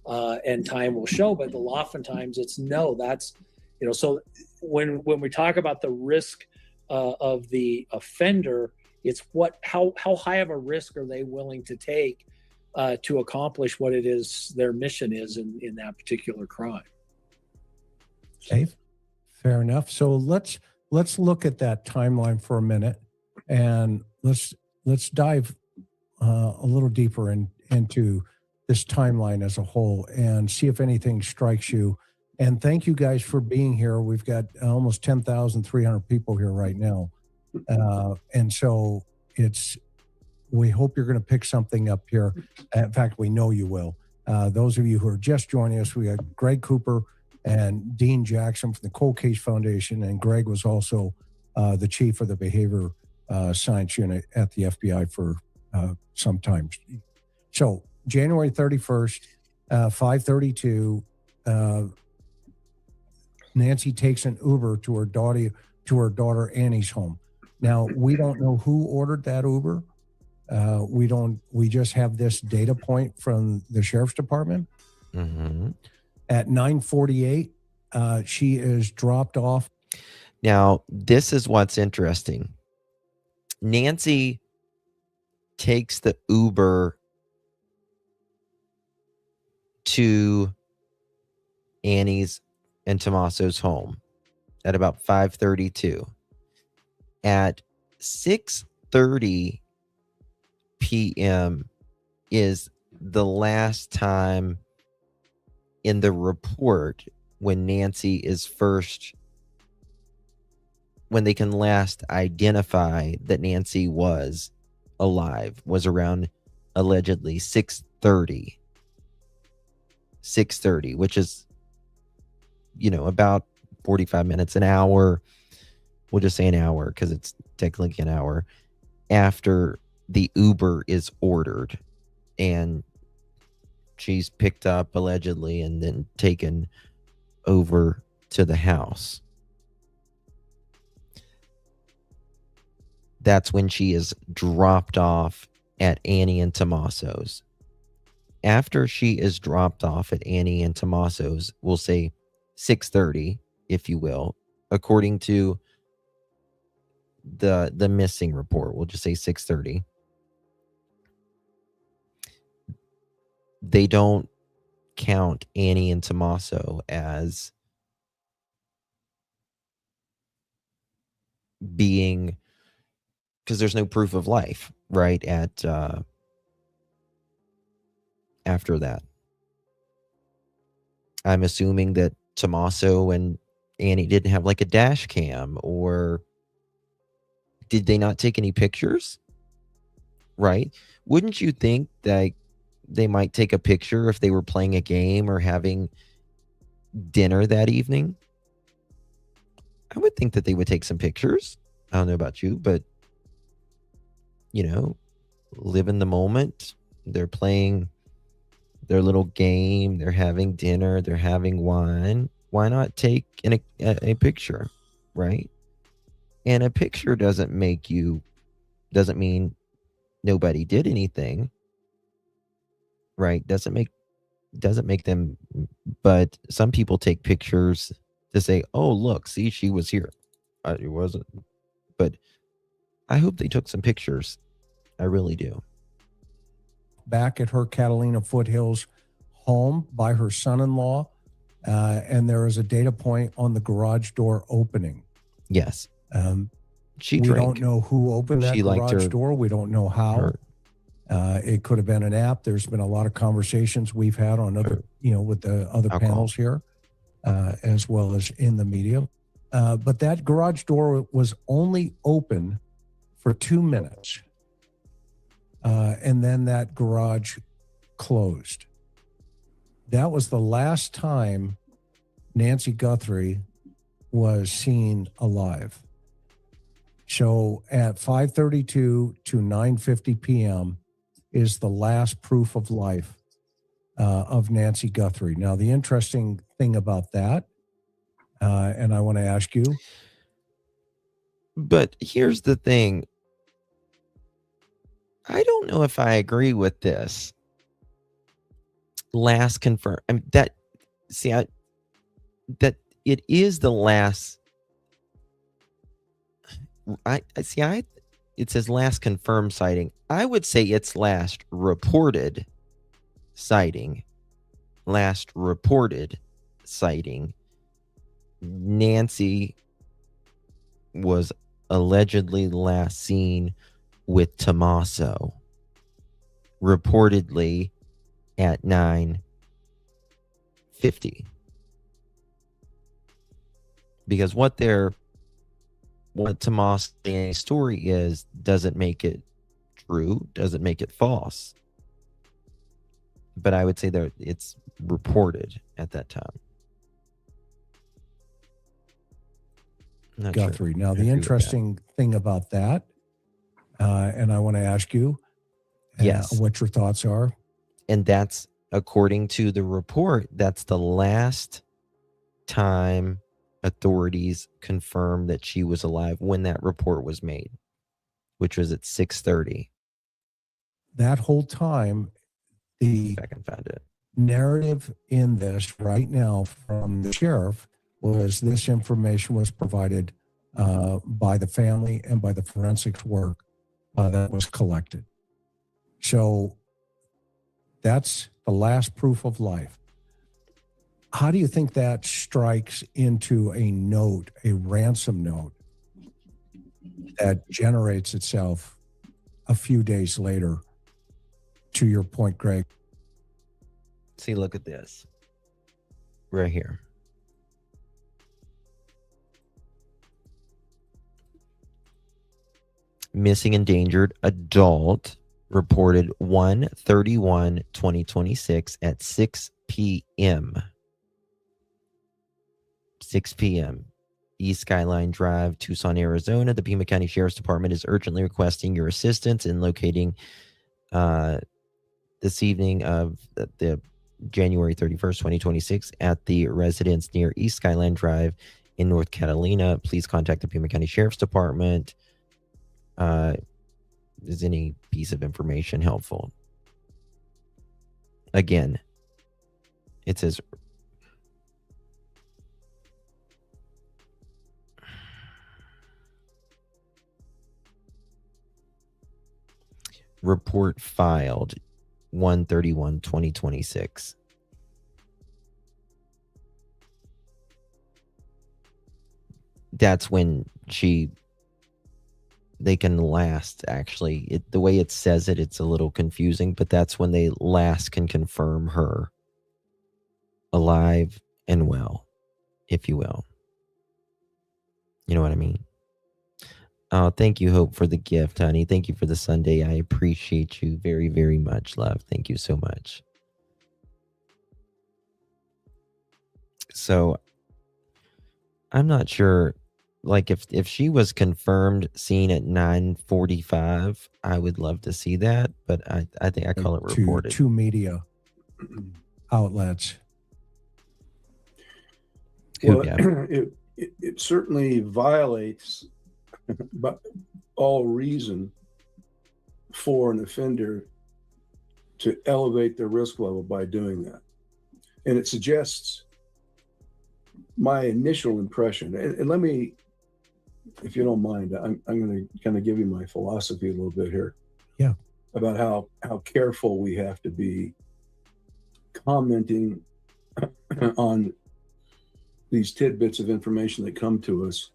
and time will show, but oftentimes it's no. That's, you know. So when we talk about the risk of the offender, it's how high of a risk are they willing to take to accomplish what it is their mission is in that particular crime. Dave, fair enough. So let's look at that timeline for a minute, and let's dive a little deeper into this timeline as a whole and see if anything strikes you. And thank you guys for being here. We've got almost 10,300 people here right now. And so we hope you're going to pick something up here. In fact, we know you will. Those of you who are just joining us, we got Greg Cooper and Dean Jackson from the Cold Case Foundation. And Greg was also the chief of the behavior science unit at the FBI for some time. So January 31st, 5:32, Nancy takes an Uber to her daughter Annie's home. Now, we don't know who ordered that Uber. We just have this data point from the sheriff's department. Mm-hmm. At 9:48, she is dropped off. Now, this is what's interesting. Nancy takes the Uber to Annie's and Tommaso's home at about 5:32. At 6:30 p.m. is the last time in the report when Nancy is when they can last identify that Nancy was alive, was around allegedly 6:30, which is, you know, about 45 minutes, an hour. We'll just say an hour because it's technically an hour after the Uber is ordered and she's picked up allegedly and then taken over to the house. That's when she is dropped off at Annie and Tommaso's. After she is dropped off at Annie and Tommaso's, we'll say 6:30, if you will, according to the missing report. We'll just say 6:30. They don't count Annie and Tommaso as being, because there's no proof of life, right? At after that, I'm assuming that Tommaso and Annie didn't have like a dash cam, or did they not take any pictures? right? Wouldn't you think that they might take a picture if they were playing a game or having dinner that evening? I would think that they would take some pictures. I don't know about you, but, live in the moment. They're playing their little game. They're having dinner. They're having wine. Why not take a picture, right? And a picture doesn't mean nobody did anything, right? Doesn't make them, but some people take pictures to say, oh, look, see, she was here. It wasn't, but I hope they took some pictures. I really do. Back at her Catalina Foothills home by her son-in-law, and there is a data point on the garage door opening. Yes. We don't know who opened that garage door. We don't know how. It could have been an app. There's been a lot of conversations we've had on other, with the other panels here, as well as in the media. But that garage door was only open for 2 minutes. And then that garage closed. That was the last time Nancy Guthrie was seen alive. So at 5:32 to 9:50 p.m. is the last proof of life of Nancy Guthrie. Now, the interesting thing about that, and I want to ask you. But here's the thing. I don't know if I agree with this. Last confirmed. I mean, that it is the last. It says last confirmed sighting. I would say it's last reported sighting. Last reported sighting. Nancy was allegedly last seen with Tommaso, reportedly at 9:50. Because what Tommaso's story is doesn't make it true, doesn't make it false. But I would say that it's reported at that time. Guthrie. Now, the interesting thing about that, and I want to ask you what your thoughts are. And that's, according to the report, that's the last time authorities confirmed that she was alive when that report was made, which was at 6:30. That whole time, the I can find it. Narrative in this right now from the sheriff was this information was provided by the family and by the forensics work that was collected. So that's the last proof of life. How do you think that strikes into a note, a ransom note that generates itself a few days later, to your point, Greg? See, look at this right here. Missing endangered adult reported 1/31/2026 at 6 p.m. 6 p.m. East Skyline Drive, Tucson, Arizona. The Pima County Sheriff's Department is urgently requesting your assistance in locating this evening of the January 31st, 2026 at the residence near East Skyline Drive in North Catalina. Please contact the Pima County Sheriff's Department. Is any piece of information helpful? Again, it says report filed 1/31/2026. That's when they can last, actually. The way it says it, it's a little confusing, but that's when they last can confirm her alive and well, if you will. You know what I mean? Oh, thank you, Hope, for the gift, honey. Thank you for the Sunday. I appreciate you very, very much, love. Thank you so much. So I'm not sure, like if she was confirmed seen at 9:45, I would love to see that, but I think I call it reported. Two media outlets. Well, Yeah. it certainly violates but all reason for an offender to elevate their risk level by doing that. And it suggests my initial impression, and let me, if you don't mind, I'm going to kind of give you my philosophy a little bit here. Yeah. About how careful we have to be commenting on these tidbits of information that come to us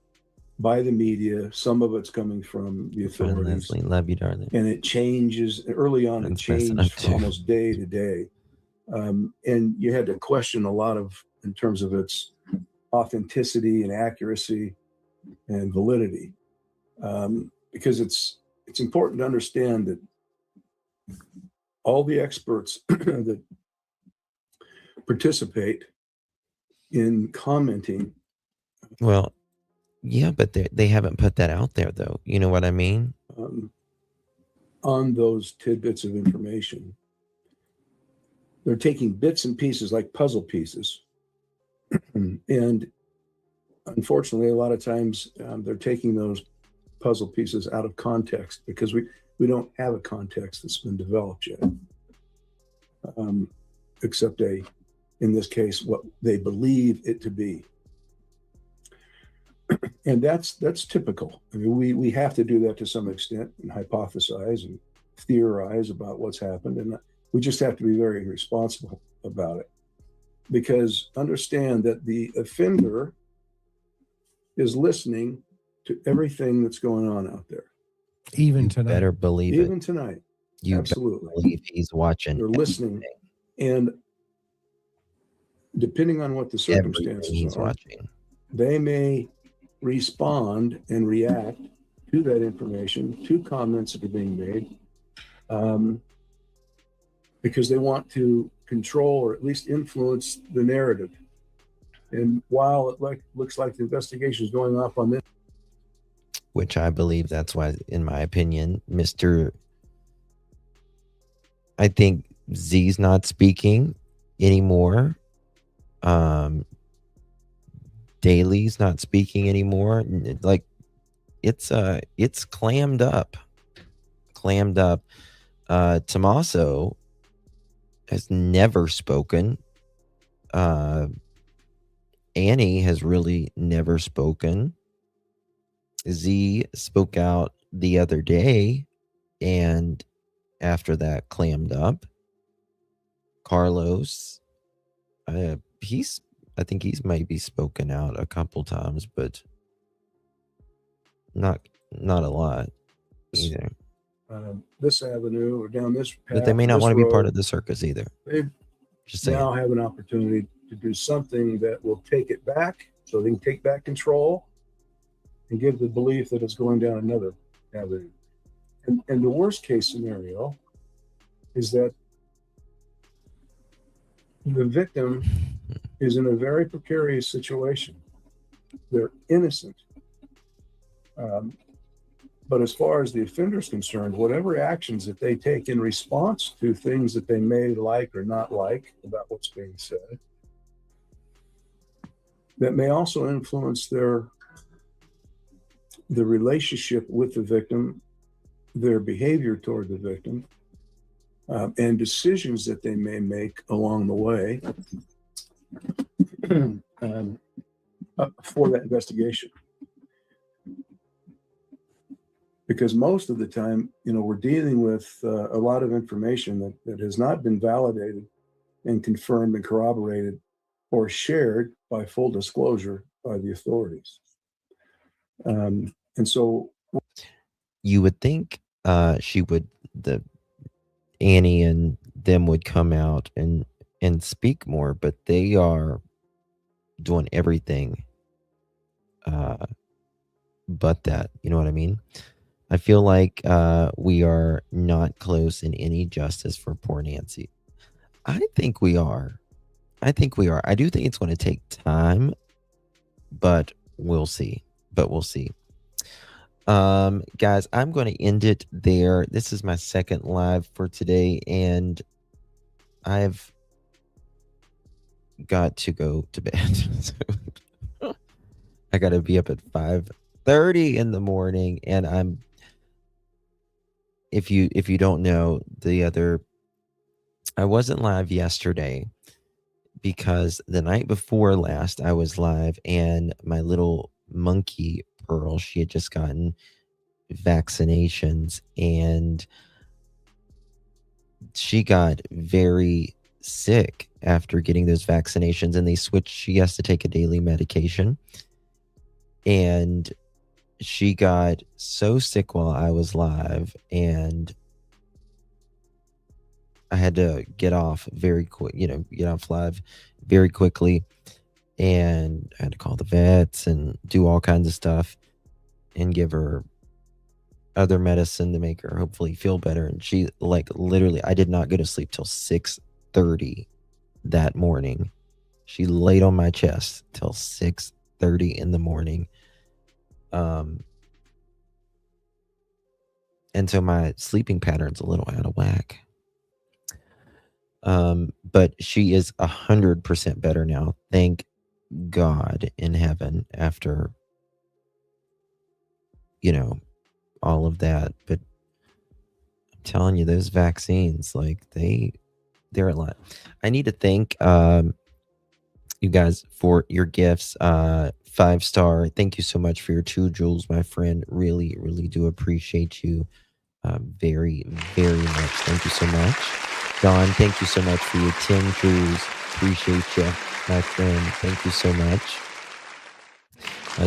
by the media. Some of it's coming from the authorities. Leslie, love you, darling. And it changes early on. It changed from almost day to day, and you had to question a lot of in terms of its authenticity and accuracy and validity, because it's important to understand that all the experts that participate in commenting. Well, yeah, but they haven't put that out there, though. You know what I mean? On those tidbits of information, they're taking bits and pieces like puzzle pieces. And unfortunately, a lot of times they're taking those puzzle pieces out of context because we don't have a context that's been developed yet, except in this case, what they believe it to be. And that's typical. I mean, we have to do that to some extent and hypothesize and theorize about what's happened. And we just have to be very responsible about it. Because understand that the offender is listening to everything that's going on out there. Even tonight. Better believe Even it. tonight. You absolutely believe he's watching. They're listening. And depending on what the circumstances he's are, watching, they may respond and react to that information, to comments that are being made, because they want to control or at least influence the narrative. And while it looks like the investigation is going off on this, which I believe that's why, in my opinion, I think Z's not speaking anymore. Daly's not speaking anymore. Like it's clammed up. Tommaso has never spoken. Annie has really never spoken. Z spoke out the other day, and after that clammed up. Carlos, I think he's maybe spoken out a couple times, but not a lot either. This avenue or down this path, But they may not want to be part of the circus either. They Just saying. now have an opportunity to do something that will take it back, so they can take back control and give the belief that it's going down another avenue. And the worst case scenario is that the victim is in a very precarious situation. They're innocent. But as far as the offender is concerned, whatever actions that they take in response to things that they may like or not like about what's being said, that may also influence the relationship with the victim, their behavior toward the victim, and decisions that they may make along the way for that investigation. Because most of the time, we're dealing with a lot of information that has not been validated and confirmed and corroborated or shared by full disclosure by the authorities. And so you would think Annie and them would come out and speak more, but they are doing everything but that. You know what I mean? I feel like we are not close in any justice for poor Nancy. I think we are. I think we are. I do think it's going to take time, but we'll see. But we'll see. Guys, I'm going to end it there. This is my second live for today, and I've got to go to bed. I got to be up at 5:30 in the morning, and I'm if you don't know, I wasn't live yesterday because the night before last I was live, and my little monkey Pearl, she had just gotten vaccinations, and she got very sick after getting those vaccinations, and they switched. She has to take a daily medication, and she got so sick while I was live, and I had to get off very quick, get off live very quickly, and I had to call the vets and do all kinds of stuff and give her other medicine to make her hopefully feel better. And she, like, literally, I did not go to sleep till 6:30 that morning. She laid on my chest till 6:30 in the morning. And so my sleeping pattern's a little out of whack. But she is 100% better now. Thank God in heaven, after, all of that. But I'm telling you, those vaccines, like, they're a lot. I need to thank you guys for your gifts. 5-star, thank you so much for your 2 jewels, my friend. Really, really do appreciate you very, very much. Thank you so much. Don, thank you so much for your 10 jewels. Appreciate you, my friend. Thank you so much.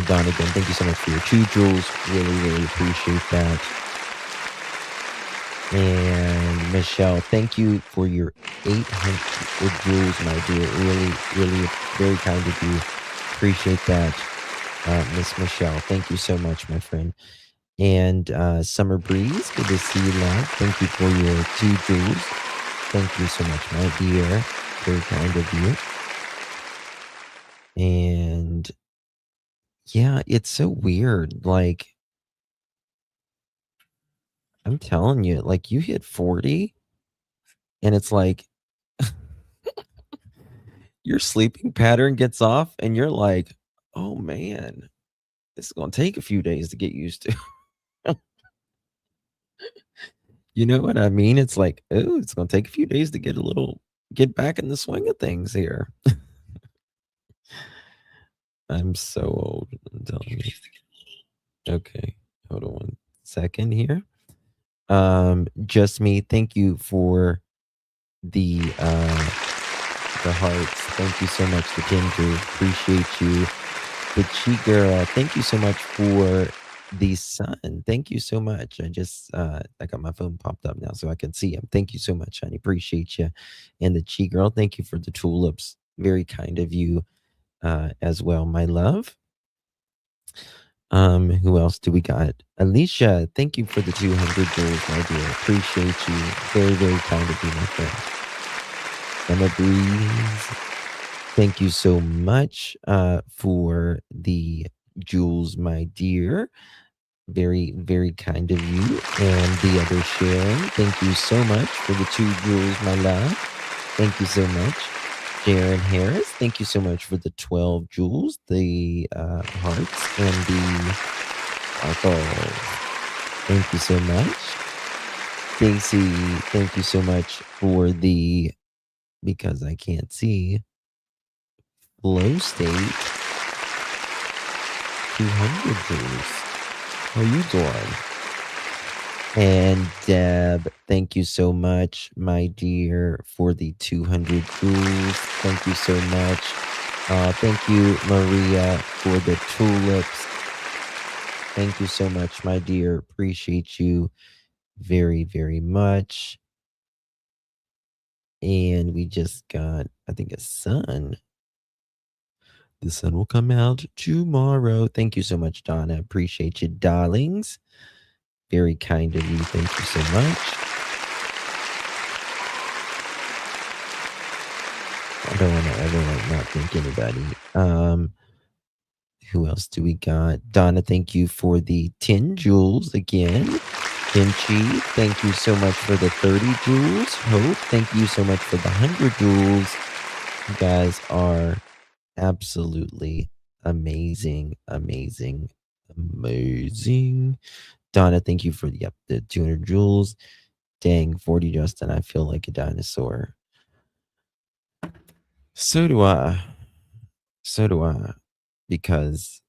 Don, again, thank you so much for your 2 jewels. Really, really appreciate that. And Michelle, thank you for your 800 jewels, my dear. Really, really very kind of you. Appreciate that, Miss Michelle. Thank you so much, my friend. And Summer Breeze, good to see you live. Thank you for your 2 jewels. Thank you so much, my dear. Very kind of you. And yeah, it's so weird. Like, I'm telling you, like, you hit 40 and it's like your sleeping pattern gets off and you're like, oh man, this is going to take a few days to get used to. You know what I mean? It's like, oh, it's going to take a few days to get back in the swing of things here. I'm so old. I'm telling you. Okay, hold on 1 second here. Just me. Thank you for the hearts. Thank you so much, the ginger. Appreciate you. The Chi Girl. Thank you so much for the sun. Thank you so much. I just I got my phone popped up now so I can see him. Thank you so much, honey. Appreciate you. And the Chi Girl, thank you for the tulips. Very kind of you as well, my love. Who else do we got? Alicia, thank you for the 200 jewels, my dear. Appreciate you. Very, very kind of you, my friend. Summer Breeze, thank you so much for the jewels, my dear. Very, very kind of you. And the other Sharon, thank you so much for the 2 jewels, my love. Thank you so much. Jaron Harris, thank you so much for the 12 jewels, the hearts, and the sparkles. Thank you so much. Stacy, thank you so much for the, because I can't see, flow state 200 jewels. How you doing? And Deb, thank you so much, my dear, for the 200 jewels. Thank you so much. Thank you, Maria, for the tulips. Thank you so much, my dear. Appreciate you very, very much. And we just got, I think, a sun. The sun will come out tomorrow. Thank you so much, Donna. Appreciate you, darlings. Very kind of you. Thank you so much. I don't want to ever not thank anybody. Who else do we got? Donna, thank you for the 10 jewels again. Kimchi, thank you so much for the 30 jewels. Hope, thank you so much for the 100 jewels. You guys are absolutely amazing. Donna, thank you for the 200 jewels. Dang, 40 Justin, I feel like a dinosaur. So do I. Because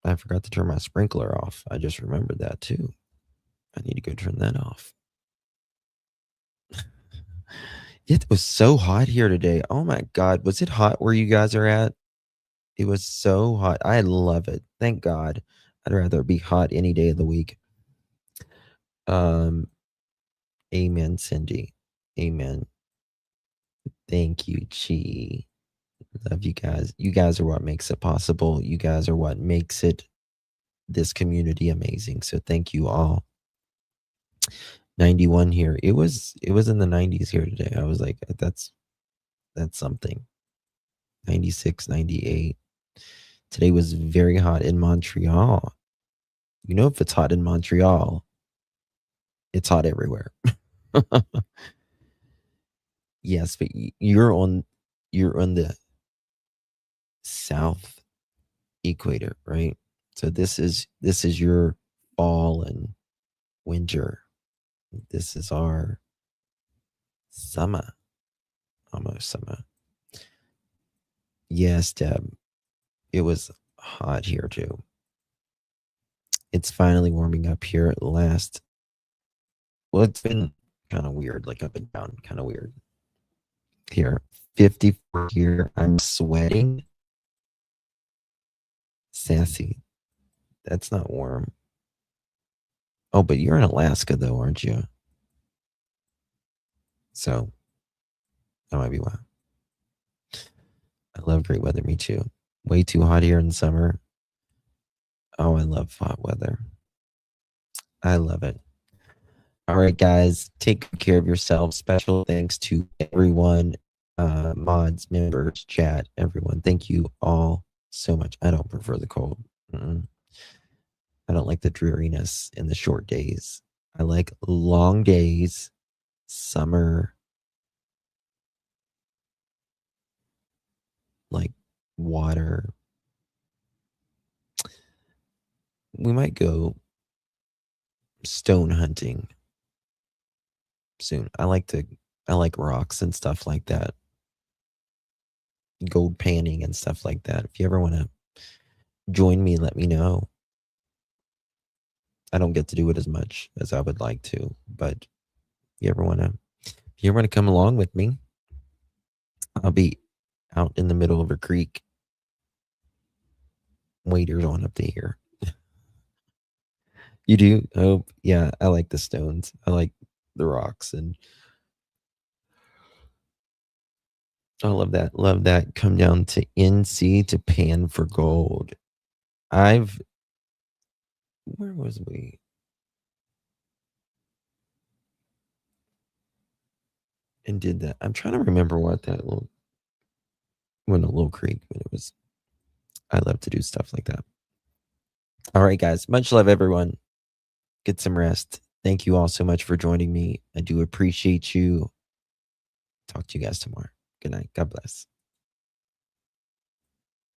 I forgot to turn my sprinkler off. I just remembered that too. I need to go turn that off. It was so hot here today. Oh my God. Was it hot where you guys are at? It was so hot. I love it. Thank God. I'd rather be hot any day of the week. Amen, Cindy. Amen. Thank you, Chi. Love you guys. You guys are what makes it possible. You guys are what makes this community amazing. So thank you all. 91 here. It was in the 90s here today. I was like, that's something. 96, 98. Today was very hot in Montreal. You know, if it's hot in Montreal, it's hot everywhere. Yes, but you're on the south equator, right? So this is your fall and winter. This is our summer. Almost summer. Yes, Deb. It was hot here too. It's finally warming up here at last. Well, it's been kind of weird, like up and down, kind of weird. Here, 54 here. I'm sweating. Sassy. That's not warm. Oh, but you're in Alaska though, aren't you? So that might be why. I love great weather. Me too. Way too hot here in summer. Oh, I love hot weather. I love it. All right, guys, take care of yourselves. Special thanks to everyone, mods, members, chat, everyone. Thank you all so much. I don't prefer the cold. I don't like the dreariness in the short days. I like long days, summer, like water. We might go stone hunting soon. I like rocks and stuff like that. Gold panning and stuff like that. If you ever want to join me, let me know. I don't get to do it as much as I would like to, but if you ever want to come along with me, I'll be out in the middle of a creek. Waders on up to here. You do? Oh, yeah. I like the stones. I like the rocks, and I love that. Love that. Come down to NC to pan for gold. Where was we? And did that. I'm trying to remember what that went a little creek, but it was. I love to do stuff like that. All right, guys. Much love, everyone. Get some rest. Thank you all so much for joining me. I do appreciate you. Talk to you guys tomorrow. Good night. God bless.